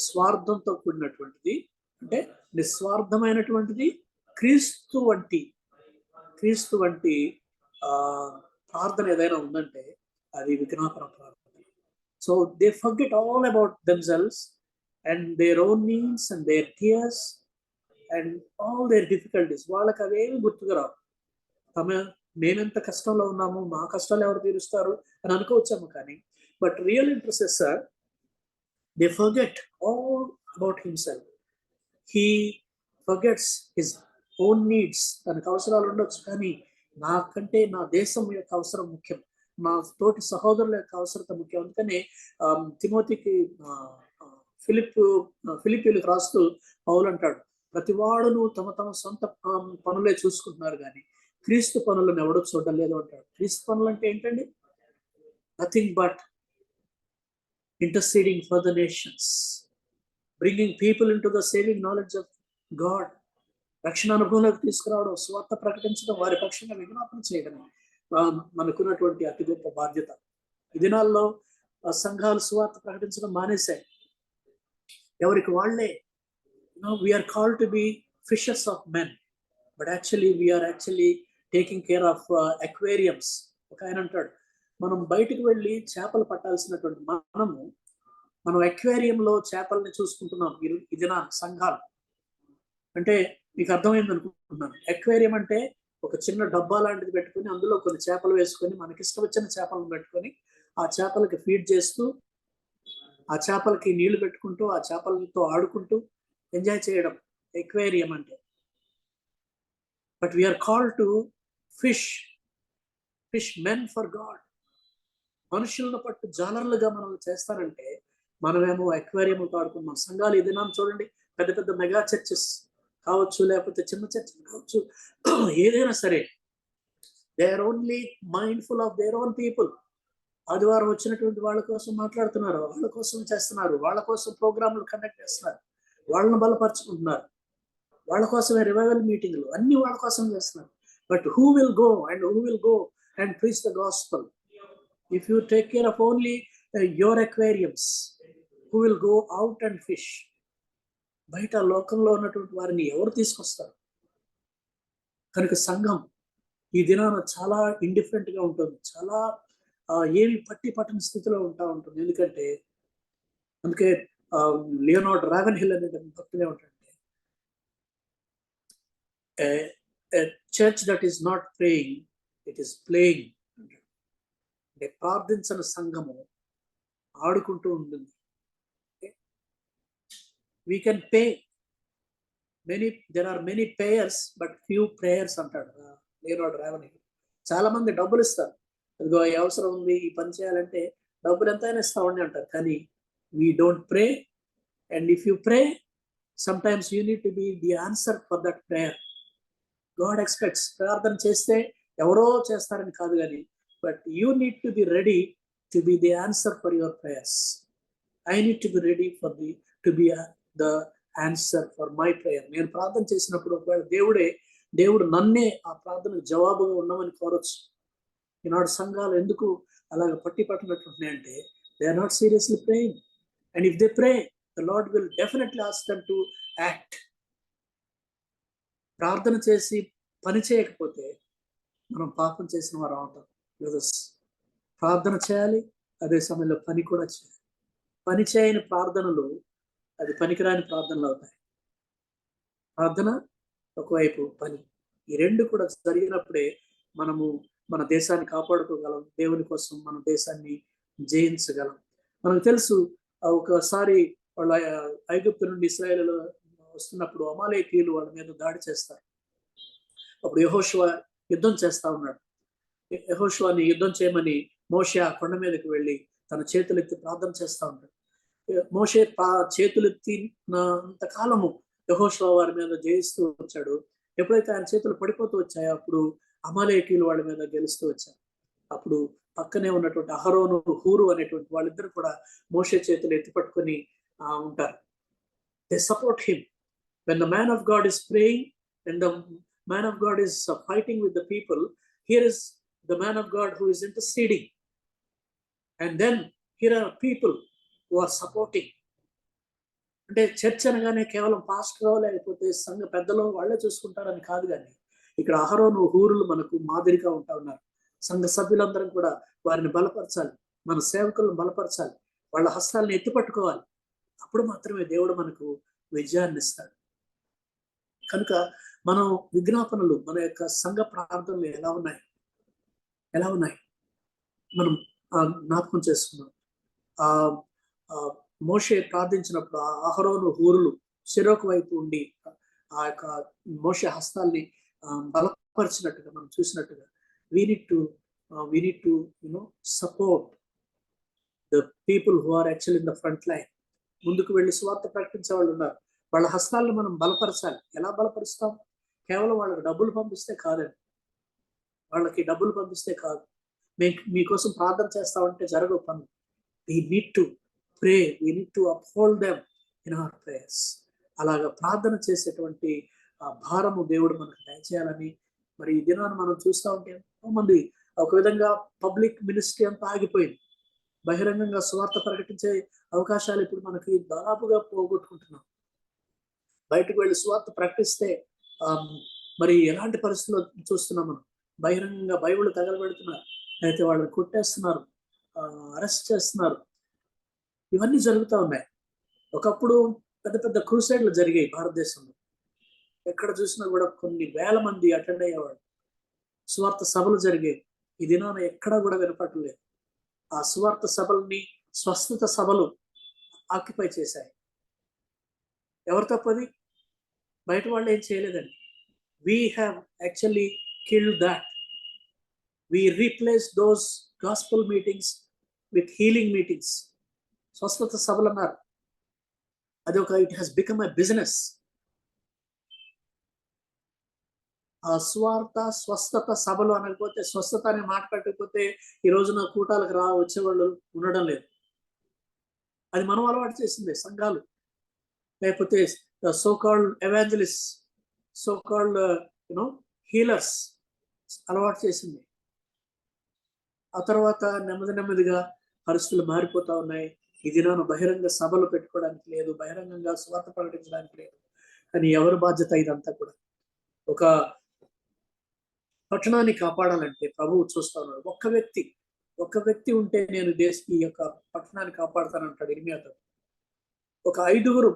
స్వార్థంతో కూడినటువంటిది, అంటే నిస్వార్థమైనటువంటిది, క్రీస్తు వంటి ప్రార్థన ఏదైనా ఉందంటే అది విజ్ఞాపన ప్రార్థన. So they forget all about themselves and their own needs and their tears and all their difficulties. వాళ్ళకి అవేమి గుర్తుకు రావు. మేమెంత కష్టంలో ఉన్నాము, మా కష్టాలు ఎవరు తీరుస్తారు అని అనుకోవచ్చాము, కానీ but real intercessor, they forget all about himself. He forgets his own needs. తనకు అవసరాలు ఉండొచ్చు, కానీ నాకంటే నా దేశం యొక్క అవసరం ముఖ్యం, మా తోటి సహోదరుల యొక్క అవసరత ముఖ్యం. అందుకనే తిమోతికి ఫిలిప్పీలకు రాస్తూ పౌలు అంటాడు, ప్రతి వాడును తమ సొంత పనులే చూసుకుంటున్నారు, కానీ క్రీస్తు పనులను ఎవడో చూడడం లేదు అంటాడు. క్రీస్తు పనులు అంటే ఏంటండి? Nothing but interceding for the nations, bringing people in to the saving knowledge of God. రక్షణ అనుభవంలోకి తీసుకురావడం, స్వార్థ ప్రకటించడం, వారి పక్షంగా విజ్ఞాపన చేయడం మనకున్నటువంటి అతి గొప్ప బాధ్యత. ఈ దినాల్లో సంఘాలు స్వార్థ ప్రకటించడం మానేశాయి. ఎవరికి వాళ్ళే, we're called to be fishers of men, but we're taking care of aquariums. ఒక ఆయన అంటాడు, మనం బయటకు వెళ్ళి చేపలు పట్టాల్సినటువంటి మనం అక్వేరియంలో చేపల్ని చూసుకుంటున్నాం ఈ దినాన సంఘాలు. అంటే మీకు అర్థమైంది అనుకుంటున్నాను. అక్వేరియం అంటే ఒక చిన్న డబ్బా లాంటిది పెట్టుకొని అందులో కొన్ని చేపలు వేసుకొని మనకిష్టం వచ్చిన చేపలను పెట్టుకొని ఆ చేపలకి ఫీడ్ చేస్తూ, ఆ చేపలకి నీళ్లు పెట్టుకుంటూ, ఆ చేపలతో ఆడుకుంటూ ఎంజాయ్ చేయడం అక్వేరియం అంటే. But we're called to fish men for God. మనుషులను పట్టు జాలర్లుగా మనం చేస్తారంటే మనమేమో అక్వేరియంతో ఆడుకున్నాం. సంఘాలు ఈ దినాన్ని చూడండి, పెద్ద పెద్ద మెగా చర్చెస్ కావచ్చు, లేకపోతే చిన్న చర్చలు కావచ్చు, ఏదైనా సరే, they are only mindful of their own people. ఆదివారం వచ్చినటువంటి వాళ్ళ కోసం మాట్లాడుతున్నారు, వాళ్ళ కోసం చేస్తున్నారు, వాళ్ళ కోసం ప్రోగ్రాంలు కండక్ట్ చేస్తున్నారు, వాళ్ళని బలపరుచుకుంటున్నారు, వాళ్ళ కోసమే రివైవల్ మీటింగ్లు అన్ని వాళ్ళ కోసం చేస్తున్నారు. But who will go and preach the gospel? If you take care of only your aquariums, who will go out and fish? బయట లోకంలో ఉన్నటువంటి వారిని ఎవరు తీసుకొస్తారు? కనుక సంఘం ఈ దినాన చాలా ఇండిఫరెంట్ గా ఉంటుంది, చాలా ఏమి పట్టని స్థితిలో ఉంటుంది. ఎందుకంటే అందుకే లియోనార్డ్ రావెన్హిల్ అనే భక్తులు ఏమంటారంటే, a church that is not praying, it is playing. అంటే ప్రార్థించని సంఘము ఆడుకుంటూ ఉంటుంది. We can pay many, there are many payers but few prayers అంటాడు లియోనార్డ్ రావెన్హిల్. చాలా మంది డబ్బులు ఇస్తారు, అదిగో ఈ అవసరం ఉంది, ఈ పని చేయాలంటే డబ్బులు ఎంతైనా ఇస్తామని అంటారు. కానీ we don't pray, and if you pray, sometimes you need to be the answer for that prayer. God expects, ప్రార్థన చేస్తే ఎవరో చేస్తారని కాదు కానీ, but you need to be ready to be the answer for your prayers. I need to be ready to be the answer for my prayer. నేను ప్రార్థన చేసినప్పుడు ఒకవేళ దేవుడు నన్నే ఆ ప్రార్థనకు జవాబుగా ఉండమని కోరొచ్చు. ఈనాడు సంఘాలు ఎందుకు అలాగ పట్టినట్టున్నాయంటే, they are not seriously praying, and if they pray, the Lord will definitely ask them to act. ప్రార్థన చేసి పని చేయకపోతే మనం పాపం చేసిన వారు అవుతాం. ప్రార్థన చేయాలి, అదే సమయంలో పని కూడా చేయాలి. పని చేయని ప్రార్థనలు అది పనికిరాని ప్రార్థనలు అవుతాయి. ప్రార్థన ఒకవైపు, పని, ఈ రెండు కూడా జరిగినప్పుడే మనము మన దేశాన్ని కాపాడుకోగలం, దేవుని కోసం మన దేశాన్ని జయించగలం. మనకు తెలుసు, ఒకసారి వాళ్ళ ఐగుప్తు నుండి ఇశ్రాయేలు వస్తున్నప్పుడు అమాలేకీయులు వాళ్ళ మీద దాడి చేస్తారు. అప్పుడు యెహోషువ యుద్ధం చేస్తా ఉన్నాడు. యెహోషువని యుద్ధం చేయమని మోషే ఆ కొండ మీదకి వెళ్ళి తన చేతులెత్తి ప్రార్థన చేస్తా ఉంటాడు. మోషే చేతులెత్తినంత కాలము యెహోషువ వారి మీద జయిస్తూ వచ్చాడు. ఎప్పుడైతే ఆయన చేతులు పడిపోతూ వచ్చాయో అప్పుడు అమాలేకీయులు వాళ్ళ మీద గెలుస్తూ వచ్చారు. అప్పుడు పక్కనే ఉన్నటువంటి అహరోను, హూరు అనేటువంటి వాళ్ళిద్దరు కూడా మోషే చేతులు ఎత్తి పట్టుకొని ఉంటారు. They support him. When the man of God is praying and the man of God is fighting with the people, here is the man of God who is interceding. And then here are people who are supporting. అంటే church అనగానే కేవలం పాస్టరో లేకపోతే సంఘ పెద్దలో వాళ్ళే చూసుకుంటారని కాదు, కానీ ఇక్కడ అహరోను, హూరులు మనకు మాదిరిగా ఉన్నారు. సంఘ సభ్యులందరం కూడా వారిని బలపరచాలి, మన సేవకులను బలపరచాలి, వాళ్ళ హస్తాలను ఎత్తిపట్టుకోవాలి. అప్పుడు మాత్రమే దేవుడు మనకు విజయాన్ని ఇస్తాడు. కనుక మనం విజ్ఞాపనలు, మన యొక్క సంఘ ప్రార్థనలు ఎలా ఉన్నాయి మనం జ్ఞాపకం చేసుకున్నాం. మోషే ప్రార్థించినప్పుడు అహరోను, హూరులు శిరోకు వైపు ఉండి ఆ యొక్క మోషే హస్తాల్ని బలపరిచినట్టుగా మనం చూసినట్టుగా we need to support the people who are actually in the front line. ముందుకు వెళ్ళి సువార్త ప్రకటించే వాళ్ళు ఉన్నారు, వాళ్ళ హస్తాలను మనం బలపరచాలి. ఎలా బలపరుస్తాం? కేవలం వాళ్ళకి డబ్బులు పంపిస్తే కాదండి. వాళ్ళకి డబ్బులు పంపిస్తే కాదు, మీకోసం ప్రార్థన చేస్తామంటే జరగవు పనులు. We need to pray, we need to uphold them in our prayers. అలాగా ప్రార్థన చేసేటువంటి భారము దేవుడు మనకు దయచేయాలని. మరి ఈ దినాన్ని మనం చూస్తూ ఉంటే ఎంతో మంది ఒక విధంగా పబ్లిక్ మినిస్ట్రీ అంతా ఆగిపోయింది. బహిరంగంగా సువార్త ప్రకటించే అవకాశాలు ఇప్పుడు మనకి దాదాపుగా పోగొట్టుకుంటున్నాం. బయటకు వెళ్ళి సువార్త ప్రకటిస్తే మరి ఎలాంటి పరిస్థితుల్లో చూస్తున్నాం మనం? బహిరంగంగా బైబిల్ తగలబెడుతున్నారు, అయితే వాళ్ళని కొట్టేస్తున్నారు, అరెస్ట్ చేస్తున్నారు. ఇవన్నీ జరుగుతూ ఉన్నాయి. ఒకప్పుడు పెద్ద పెద్ద క్రూసైడ్లు జరిగాయి భారతదేశంలో. ఎక్కడ చూసినా కూడా కొన్ని వేల మంది అటెండ్ అయ్యేవాడు. సువార్త సభలు జరిగాయి. ఈ దినాన ఎక్కడా కూడా వినపడలేదు. ఆ సువార్త సభల్ని స్వస్థత సభలు ఆక్యుపై చేశాయి. ఎవరు తప్పది? బయట వాళ్ళు ఏం చేయలేదండి. We have actually killed that. We replaced those gospel meetings with healing meetings. స్వస్థత సభలు అన్నారు, అది it has become a business. ఆ స్వస్థత సభలు అనకపోతే, స్వస్థత అనే మాట పెట్టకపోతే ఈ రోజున కూటాలకు వచ్చేవాళ్ళు ఉండడం లేదు. అది మనం అలవాటు చేసింది సంఘాలు, లేకపోతే so called evangelist, so called healers అలవాటు చేసింది. ఆ తర్వాత నెమ్మదిగా పరిస్థితులు మారిపోతా ఉన్నాయి. ఈ దినాన బహిరంగ సభలు పెట్టుకోవడానికి లేదు, బహిరంగంగా స్వార్థ ప్రకటించడానికి లేదు. కానీ ఎవరి బాధ్యత ఇదంతా కూడా? ఒక పట్టణాన్ని కాపాడాలంటే ప్రభువు చూస్తా ఉన్నాడు. ఒక్క వ్యక్తి ఉంటే నేను ఈ యొక్క పట్టణాన్ని కాపాడుతానంటాడు ఇర్మియాతో. ఒక 5గురు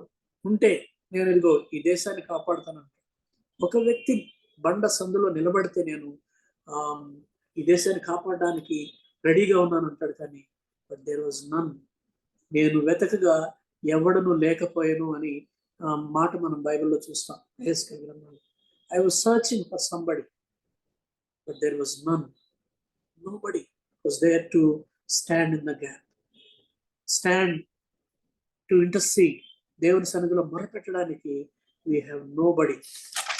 ఉంటే నేను ఇదిగో ఈ దేశాన్ని కాపాడుతానంటాడు. ఒక వ్యక్తి బండ సందులో నిలబడితే నేను ఈ దేశాన్ని కాపాడడానికి రెడీగా ఉన్నాను అంటాడు. కానీ బట్ దేర్ వాజ్ నన్. నేను వెతకగా ఎవడను లేకపోయాను అని మాట మనం బైబిల్లో చూస్తాం. I was searching for somebody but there was none. Nobody was there to stand in the gap, stand to intercede. దేవుని సన్నిధిలో మొరపెట్టడానికి we have nobody.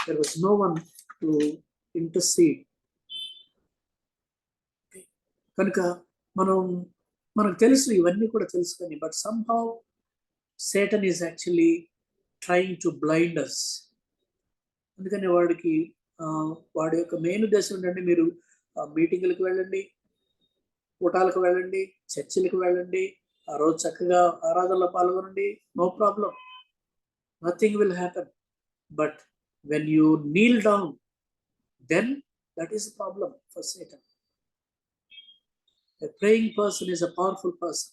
There was no one to intercede. కనుక మనకు తెలుసు, ఇవన్నీ కూడా తెలుసు. కానీ but somehow Satan is actually trying to blind us. అందుకని వాడి యొక్క మెయిన్ ఉద్దేశం ఏంటంటే, మీరు మీటింగులకు వెళ్ళండి, కూటాలకు వెళ్ళండి, చర్చిలకు వెళ్ళండి, ఆ రోజు చక్కగా ఆరాధనలో పాల్గొనండి, no problem, nothing will happen. But when you kneel down, then that is the problem for Satan. A praying person is a powerful person.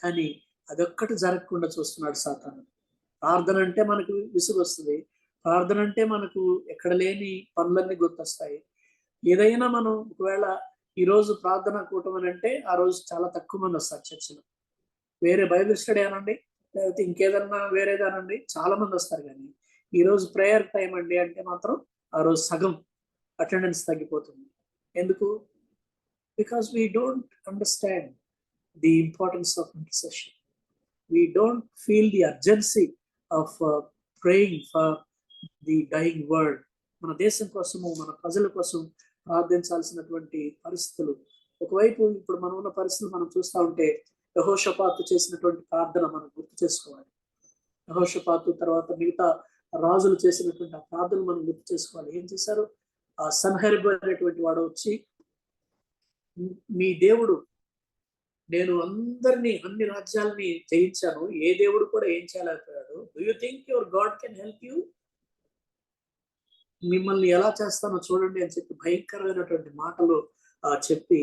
కానీ అదొక్కటి జరగకుండా చూస్తున్నాడు సాతాను. ప్రార్థన అంటే మనకు విసుగు వస్తుంది, ప్రార్థన అంటే మనకు ఎక్కడ లేని పనులన్నీ గుర్తొస్తాయి. ఏదైనా మనం ఒకవేళ ఈరోజు ప్రార్థన కూటమని అంటే ఆ రోజు చాలా తక్కువ మంది వస్తారు చర్చిలో. వేరే బైబిల్ స్టడీ అనండి, లేకపోతే ఇంకేదన్నా వేరేదానండి, చాలా మంది వస్తారు. కానీ ఈరోజు ప్రేయర్ టైం అండి అంటే మాత్రం ఆ రోజు సగం అటెండెన్స్ తగ్గిపోతుంది. ఎందుకు? Because we don't understand the importance of intercession. We don't feel the urgency of praying for the dying world. మన దేశం కోసము, మన ప్రజల కోసం ప్రార్థించాల్సినటువంటి పరిస్థితులు. ఒకవైపు ఇప్పుడు మనం ఉన్న పరిస్థితులు మనం చూస్తూ ఉంటే, యెహోషాపాతు చేసినటువంటి ప్రార్థన మనం గుర్తు చేసుకోవాలి. యెహోషాపాతు తర్వాత మిగతా రాజులు చేసినటువంటి ఆ ప్రార్థనలు మనం గుర్తు చేసుకోవాలి. ఏం చేశారు? ఆ సన్హెరిబు అనేటువంటి వాడు వచ్చి, మీ దేవుడు, నేను అన్ని రాజ్యాలని జయించాను, ఏ దేవుడు కూడా ఏం చేయలేకపోయాడు. Do you think your God can help you? మిమ్మల్ని ఎలా చేస్తానో చూడండి అని చెప్పి భయంకరమైనటువంటి మాటలు చెప్పి,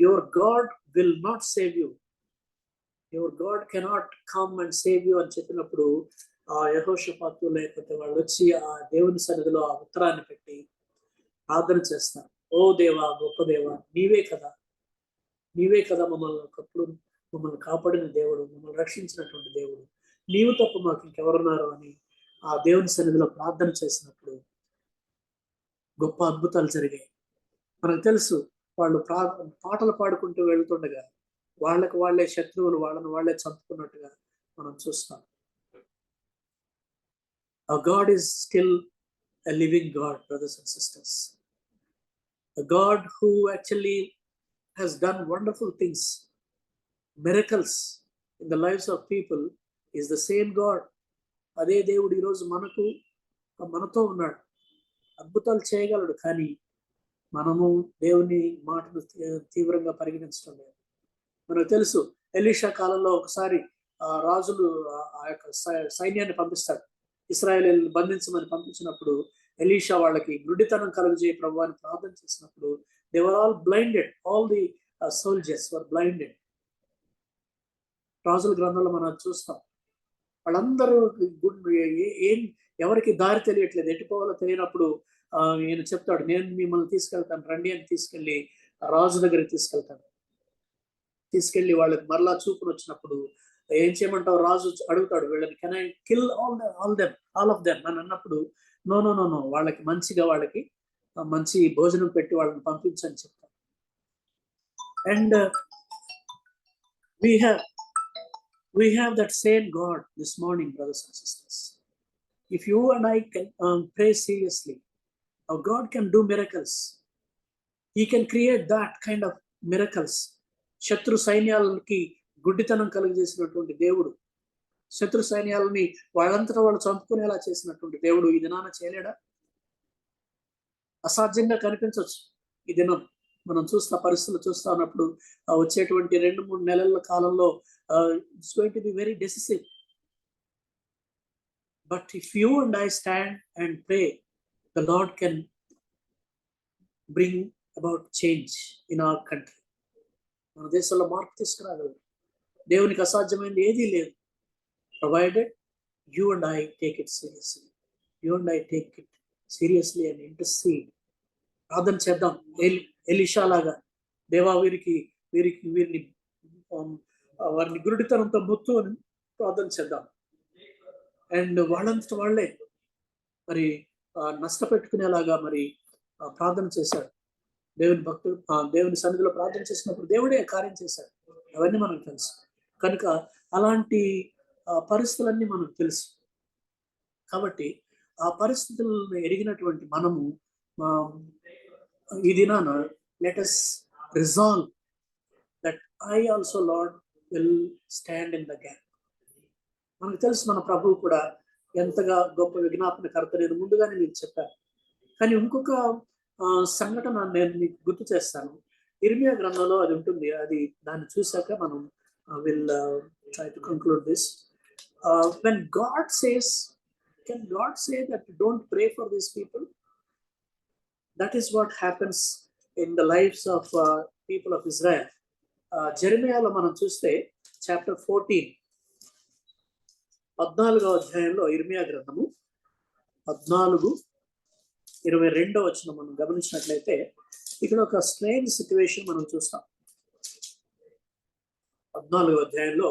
your God will not save you, your God cannot come and save you అని చెప్పినప్పుడు యెహోషాపాతు లేకపోతే వాళ్ళు వచ్చి ఆ దేవుని సన్నిధిలో ఆ ఉత్తరాన్ని పెట్టి ప్రార్థన చేస్తారు. ఓ దేవా, గొప్ప దేవా, నీవే కదా మమ్మల్ని కాపాడిన దేవుడు, మమ్మల్ని రక్షించినటువంటి దేవుడు, నీవు తప్ప మాకు ఇంకెవరున్నారు అని ఆ దేవుని సన్నిధిలో ప్రార్థన చేసినప్పుడు గొప్ప అద్భుతాలు జరిగాయి. మనకు తెలుసు, వాళ్ళు పాటలు పాడుకుంటూ వెళ్తుండగా వాళ్ళే శత్రువులు వాళ్ళే చంపుకున్నట్టుగా మనం చూస్తాం. Our God is still a living God, brothers and sisters. A God who actually has done wonderful things, miracles in the lives of people, is the same God. అదే దేవుడు ఈరోజు మనతో ఉన్నాడు, అద్భుతాలు చేయగలడు. కానీ మనము దేవుని మాటను తీవ్రంగా పరిగణించడం లేదు. మనకు తెలుసు, ఎలీషా కాలంలో ఒకసారి రాజులు ఆ యొక్క సైన్యాన్ని పంపిస్తాడు, ఇశ్రాయేలీయులను బంధించమని పంపించినప్పుడు ఎలీషా వాళ్ళకి గుడ్డితనం కలుగజేయ ప్రభువా అని ప్రార్థన చేసినప్పుడు they were all blinded, all the soldiers were blinded. రాజుల గ్రంథంలో మనం చూస్తాం, వాళ్ళందరూ ఎవరికి దారి తెలియట్లేదు, ఎట్టుకోవాలో తెలియనప్పుడు ఈయన చెప్తాడు, నేను మిమ్మల్ని తీసుకెళ్తాను రండి అని తీసుకెళ్లి రాజు దగ్గరికి తీసుకెళ్లి వాళ్ళకి మరలా చూపును వచ్చినప్పుడు ఏం చేయమంటావు? రాజు అడుగుతాడు, వీళ్ళని can I kill all of them అని అన్నప్పుడు, నో, వాళ్ళకి మంచి భోజనం పెట్టి వాళ్ళని పంపించని చెప్తారు. And we have that same God this morning, brothers and sisters. If you and I can pray seriously, our God can do miracles. He can create that kind of miracles. శత్రు సైన్యాలకి గుడ్డితనం కలుగజేసినటువంటి దేవుడు, శత్రు సైన్యాలని వాళ్ళంతటా వాళ్ళు చంపుకునేలా చేసినటువంటి దేవుడు ఈ దినాన చేయలేడా? అసాధ్యంగా కనిపించవచ్చు ఈ దినం, మనం చూస్తున్న పరిస్థితులు చూస్తా ఉన్నప్పుడు వచ్చేటువంటి 2-3 నెలల కాలంలో it's going to be very decisive. But if you and I stand and pray, the lord can bring about change in our country. మన దేశంలో మార్పు తీసుకురాగలరు. దేవునికి అసాధ్యమైనది ఏదీ లేదు. Provided you and I take it seriously. You and I take it seriously and intercede. ప్రార్థన చేద్దాం Elisha లాగా. దేవా వీరిని వారిని గురుడితనంతో మొత్తు అని ప్రార్థన చేద్దాం. అండ్ వాళ్ళంతట వాళ్ళే మరి నష్టపెట్టుకునేలాగా మరి ప్రార్థన చేశాడు. దేవుని భక్తులు దేవుని సన్నిధిలో ప్రార్థన చేసినప్పుడు దేవుడే కార్యం చేశాడు. అవన్నీ మనకు తెలుసు. కనుక అలాంటి పరిస్థితులన్నీ మనకు తెలుసు. కాబట్టి ఆ పరిస్థితులను ఎరిగినటువంటి మనము ఈ దినాన let us resolve that I also Lord will stand in the gap. మనకు తెలుసు మన ప్రభువు కూడా ఎంతగా గొప్ప విజ్ఞాపనకర్త. నేను ముందుగానే మీకు చెప్పాను. కానీ ఇంకొక సంఘటన నేను మీకు గుర్తు చేస్తాను. ఇర్మియా గ్రంథంలో అది ఉంటుంది. అది దాన్ని చూశాక మనం will try to conclude this. When God says, can God say that don't pray for these people? That is what happens in the lives of people of Israel. జెరెమియాలో మనం చూస్తే చాప్టర్ 14 14వ అధ్యాయంలో ఇర్మియా గ్రంథము 14:22 మనం గమనించినట్లయితే ఇక్కడ ఒక స్ట్రేంజ్ సిచ్యువేషన్ మనం చూస్తాం. 14వ అధ్యాయంలో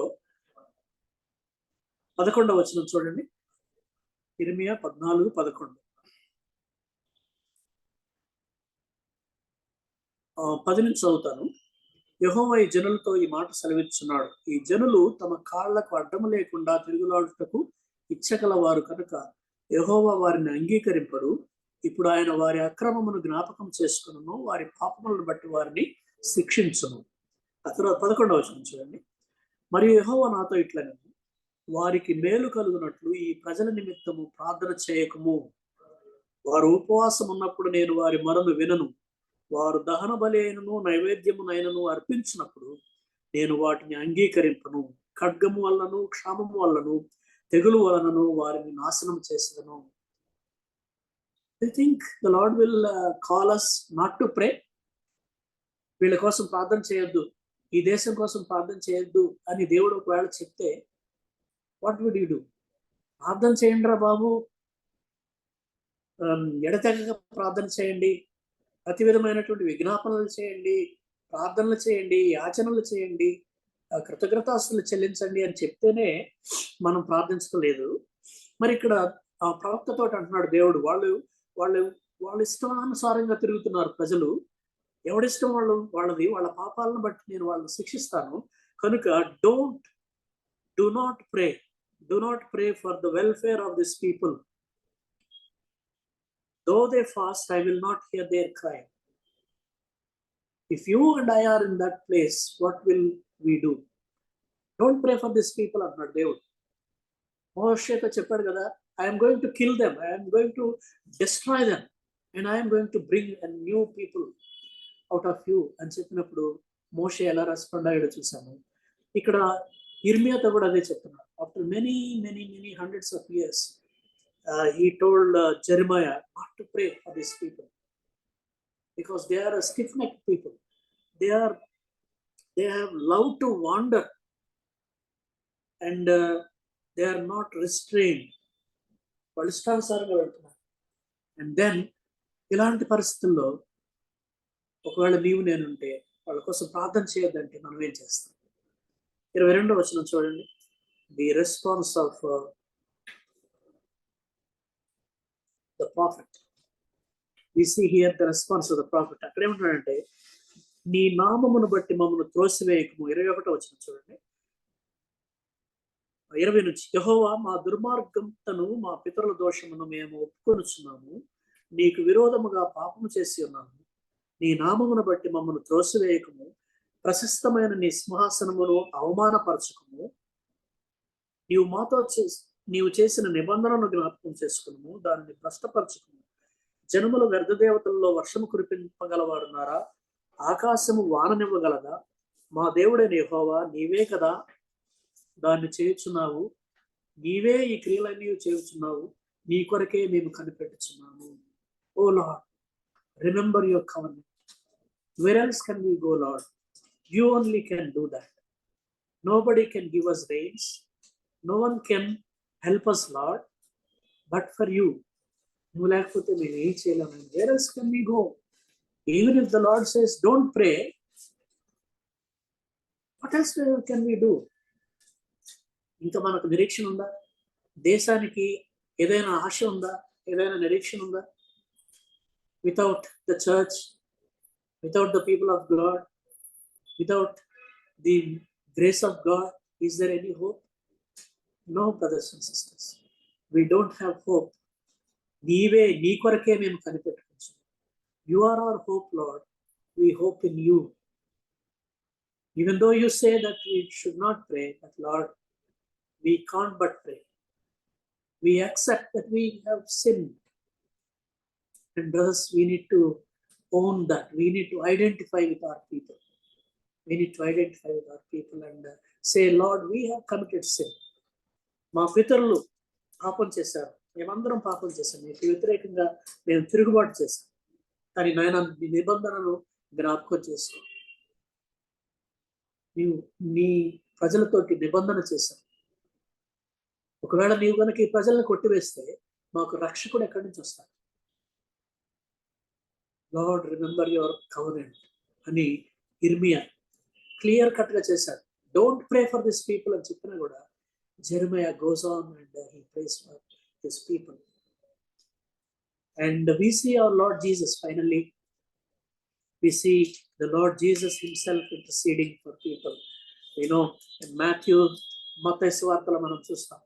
11వ చూడండి. ఇర్మియా 14:11. 10 నుంచి చదువుతాను. యెహోవా ఈ జనులతో ఈ మాట సెలవిస్తున్నాడు. ఈ జనులు తమ కాళ్లకు అడ్డము లేకుండా తిరుగులాడుటకు ఇచ్చగల వారు కనుక యెహోవా వారిని అంగీకరింపడు. ఇప్పుడు ఆయన వారి అక్రమమును జ్ఞాపకం చేసుకును, వారి పాపములను బట్టి వారిని శిక్షించును. ఆ తర్వాత 11వ చూడండి. మరియు యెహోవా నాతో ఇట్లనెను, వారికి మేలు కలుగునట్లు ఈ ప్రజల నిమిత్తము ప్రార్థన చేయకము. వారు ఉపవాసం ఉన్నప్పుడు నేను వారి మొరను వినను. వారు దహన బలి అయినను నైవేద్యమునైనను అర్పించినప్పుడు నేను వాటిని అంగీకరింపను. ఖడ్గము వలనను క్షామము వలనను తెగులు వలనను వారిని నాశనం చేసేదను. I think the Lord will call us not to pray. వీళ్ళ కోసం ప్రార్థన చేయొద్దు, ఈ దేశం కోసం ప్రార్థన చేయొద్దు అని దేవుడు ఒకవేళ చెప్తే వాట్ వుడ్ యూ డూ? ప్రార్థన చేయండి రా బాబు, ఎడతెగక ప్రార్థన చేయండి, ప్రతి విధమైనటువంటి విజ్ఞాపనలు చేయండి, ప్రార్థనలు చేయండి, యాచనలు చేయండి, కృతజ్ఞతాస్తులు చెల్లించండి అని చెప్తేనే మనం ప్రార్థించలేదు. మరి ఇక్కడ ఆ ప్రవక్తతో అంటున్నాడు దేవుడు, వాళ్ళు ఇష్టానుసారంగా తిరుగుతున్నారు ప్రజలు. ఎవడిష్టం వాళ్ళది, వాళ్ళ పాపాలను బట్టి నేను వాళ్ళని శిక్షిస్తాను. కనుక do not pray for the welfare of this people. Though they fast, I will not hear their cry. If you and I are in that place, what will we do? Don't pray for these people అన్నాడు దేవుడు. మోషేతో చెప్పాడు కదా, I am going to kill them, I am going to destroy them, and I am going to bring a new people out of you అని చెప్పినప్పుడు మోషే ఎలా respond అయ్యాడో చూసాము. ఇక్కడ ఇర్మియాతో కూడా అదే చెప్తున్నాడు. After many hundreds of years, he told Jeremiah not to pray for these people because they are a stiff-necked people. They have loved to wander and they are not restrained. వాళ్ళు ఇష్టానుసారంగా వెళ్తున్నారు. And then ఇలాంటి పరిస్థితుల్లో ఒకవేళ నీవు నేనుంటే వాళ్ళ కోసం ప్రార్థన చేయొద్దంటే మనం ఏం చేస్తాం? 22వ చూడండి. The response of the prophet. We see here the response of the prophet. అక్కడ ఏమంటాడంటే, నీ నామమును బట్టి మమ్మల్ని త్రోసివేయకము. 21వ చూడండి. 20 నుంచి, యెహోవా మా దుర్మార్గంతను మా పితరుల దోషమును మేము ఒప్పుకొనుచున్నాము, నీకు విరోధముగా పాపము చేసి ఉన్నాము. నీ నామమును బట్టి మమ్మల్ని త్రోసివేయకము, ప్రశస్తమైన నీ సింహాసనమును అవమానపరచకము. నీవు చేసిన నిబంధనను జ్ఞాపకం చేసుకును, దానిని భ్రష్టపరచుకును. జనముల వ్యర్థ దేవతల్లో వర్షము కురిపింపగలవారున్నారా? ఆకాశము వాననివ్వగలదా? మా దేవుడైన యెహోవా నీవే కదా దాన్ని చేయుచున్నావు. నీవే ఈ క్రియలన్నీ చేయుచున్నావు. నీ కొరకే మేము కనిపెట్టుచున్నాము. O Lord, remember your covenant. Where else can we go, Lord? You only can do that. Nobody can give us rains. No one can help us, Lord, but for you. నువ్వు లేకపోతే మేము ఏం చేయలేము. Where else can we go? Even if the Lord says, don't pray, what else can we do? ఇంకా మనకు నిరీక్షణ ఉందా? దేశానికి ఏదైనా ఆశ ఉందా? ఏదైనా నిరీక్షణ ఉందా? Without the church, without the people of God, without the grace of God, is there any hope? No, brothers and sisters. We don't have hope. నీవే, నీ కొరకే మేము కనిపెట్టుకోవచ్చు. You are our hope, Lord. We hope in you. Even though you say that we should not pray, but Lord, we can't but pray. We accept that we have sinned. And brothers, we need to own that. We need to identify with our people. We need to identify with our people and say, Lord, we have committed sin. మా పితరులు పాపం చేశారు, మేమందరం పాపం చేశాం, మీకు వ్యతిరేకంగా మేము తిరుగుబాటు చేశాం. కానీ నాయన నీ నిబంధనను జ్ఞాపకం చేసుకో. నీవు నీ ప్రజలతోటి నిబంధన చేశావు. ఒకవేళ నీవు కనుక ఈ ప్రజలను కొట్టివేస్తే మాకు రక్షకుడు ఎక్కడి నుంచి వస్తాడు? లార్డ్, రిమెంబర్ యువర్ కవెనెంట్ అని ఇర్మియా క్లియర్ కట్ గా చేశాడు. Don't pray for this people అని చెప్పినా కూడా Jeremiah goes on and he prays for this people. And we see our Lord Jesus finally. We see the Lord Jesus himself interceding for people. You know, in Matthew, మత్తయి సువార్తలో మనం చూస్తాం.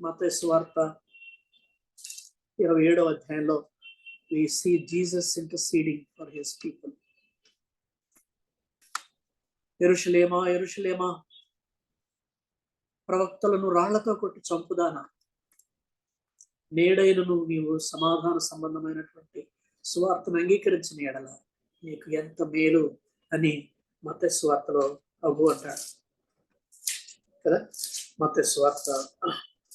మత్తయి సువార్త 27వ అధ్యాయంలో we see Jesus interceding for his people. యెరూషలేమా, యెరూషలేమా, ప్రవక్తలను రాళ్లతో కొట్టి చంపుదానా, నేడైనను నీవు సమాధాన సంబంధమైనటువంటి సువార్తను అంగీకరించిన ఎడల నీకు ఎంత మేలు అని మత్తయి సువార్తలో ప్రభు అంటాడు కదా. మత్తయి సువార్త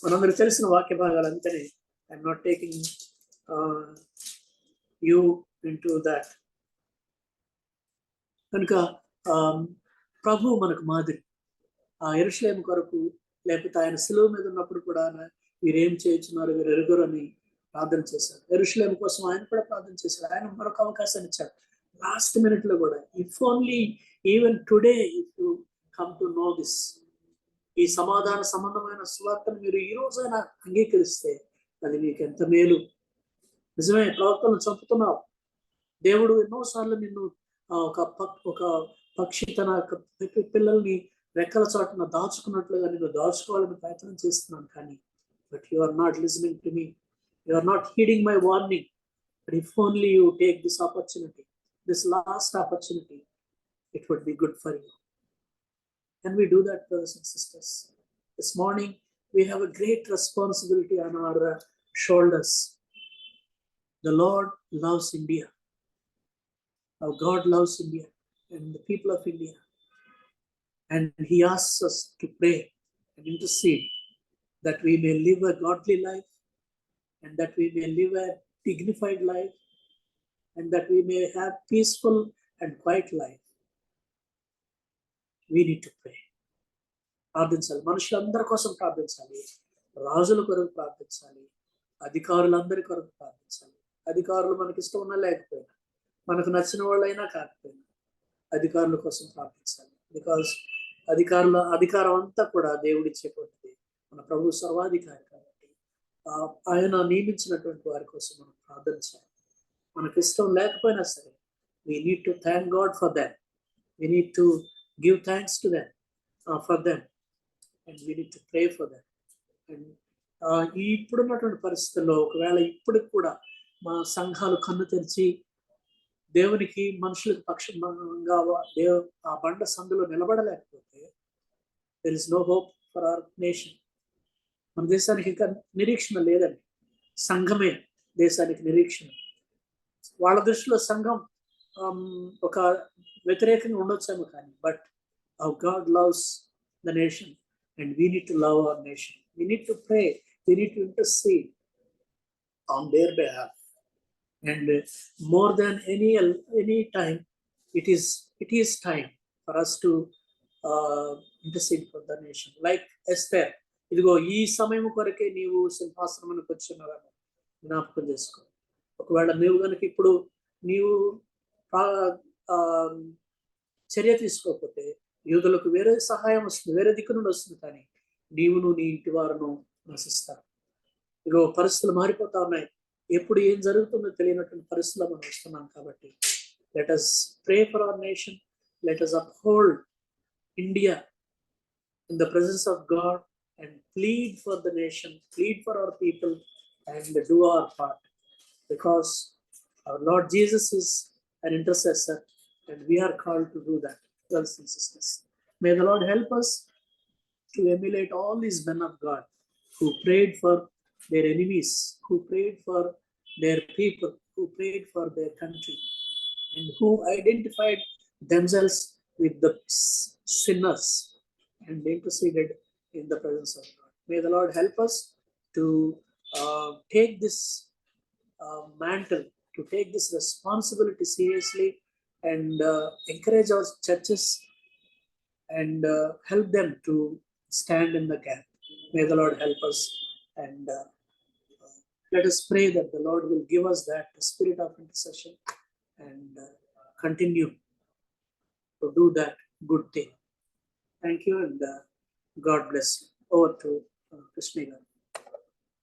మనందరికి తెలిసిన వాక్య భాగాలు అంతనే. I'm not taking you into that. కనుక ప్రభు మనకు మాదిరి. ఆ యెరూషలేము కొరకు, లేకపోతే ఆయన శిలువ మీద ఉన్నప్పుడు కూడా వీరేం చేయించున్నారు, వీరు ఎరుగురు అని ప్రార్థన చేశారు. యెరూషలేము కోసం ఆయన కూడా ప్రార్థన చేశారు. ఆయన మరొక అవకాశాన్ని ఇచ్చాడు లాస్ట్ మినిట్ లో కూడా. If only even today if you come to know this, ఈ సమాధాన సంబంధమైన సువార్తను మీరు ఈ రోజైనా అంగీకరిస్తే అది మీకు ఎంత మేలు. నిజమే, ప్రవక్తలను చంపుతున్నావు. దేవుడు ఎన్నోసార్లు నిన్ను ఒక పక్షి తన పిల్లల్ని రెక్కల చాటున దాచుకున్నట్లుగా నిన్ను దాచుకోవాలని ప్రయత్నం చేస్తున్నాను. కానీ but you are not listening to me. You are not heeding my warning. But if only you take this opportunity, this last opportunity, it would be good for you. Can we do that, brothers and sisters? This morning, we have a great responsibility on our shoulders. The Lord loves India. Our God loves India and the people of India. And he asks us to pray and intercede that we may live a godly life, and that we may live a dignified life, and that we may have peaceful and quiet life. We need to pray. ప్రార్థించాలి. మనుషులందరి కోసం ప్రార్థించాలి. రాజుల కొరకు ప్రార్థించాలి. అధికారులందరి కొరకు ప్రార్థించాలి. అధికారులు మనకి ఇష్టం ఉన్నా లేకపోయినా, మనకు నచ్చిన వాళ్ళైనా కాకపోయినా అధికారుల కోసం ప్రార్థించాలి. బికాజ్ అధికారం అంతా కూడా దేవుడిచ్చేటువంటిది. మన ప్రభు సర్వాధికారి కాబట్టి ఆయన నియమించినటువంటి వారి కోసం మనం ప్రార్థన చేయాలి. మనకు ఇష్టం లేకపోయినా సరే, we need to thank God for them. We need to give thanks to them, for them, and we need to pray for them. And ఇప్పుడున్నటువంటి పరిస్థితుల్లో ఒకవేళ ఇప్పటికి కూడా మా సంఘాలు కన్ను తెరిచి దేవునికి మనుషులకు పక్షంగా ఆ బండ సందులో నిలబడలేకపోతే, there is no hope for our nation. మన దేశానికి ఇంకా నిరీక్షణ లేదండి. సంఘమే దేశానికి నిరీక్షణ. వాళ్ళ దృష్టిలో సంఘం ఒక వ్యతిరేకంగా ఉండొచ్చేమో కానీ, but our God loves the nation and we need to love our nation. We need to pray. We need to intercede on their behalf. And more than any time, it is time for us to intercede for the nation. Like Esther, ఇదిగో ఈ సమయం కొరకే నీవు సింహాసనమునకు వచ్చినావని జ్ఞాపకం చేసుకో. ఒకవేళ నీవు కనుక ఇప్పుడు నీవు చర్య తీసుకోకపోతే యూదులకు వేరే సహాయం వస్తుంది, వేరే దిక్కు నుండి వస్తుంది, కానీ నీవును నీ ఇంటి వారును నశిస్తారు. ఇగో పరిస్థితులు మారిపోతా ఉన్నాయి. ఎప్పుడు ఏం జరుగుతుందో తెలియనటువంటి పరిస్థితుల్లో మనం వస్తున్నాం. కాబట్టి let us pray for our nation. Let us uphold India in the presence of God and plead for the nation, plead for our people, and do our part, because our Lord Jesus is an intercessor and we are called to do that, brothers and sisters. May the Lord help us to emulate all these men of God who prayed for their enemies, who prayed for their people, who prayed for their country, and who identified themselves with the sinners and interceded in the presence of God. May the Lord help us to take this mantle, to take this responsibility seriously, and encourage our churches and help them to stand in the gap. May the Lord help us, and let us pray that the Lord will give us that spirit of intercession and continue to do that good thing. Thank you, and God bless you. Over to Krishna.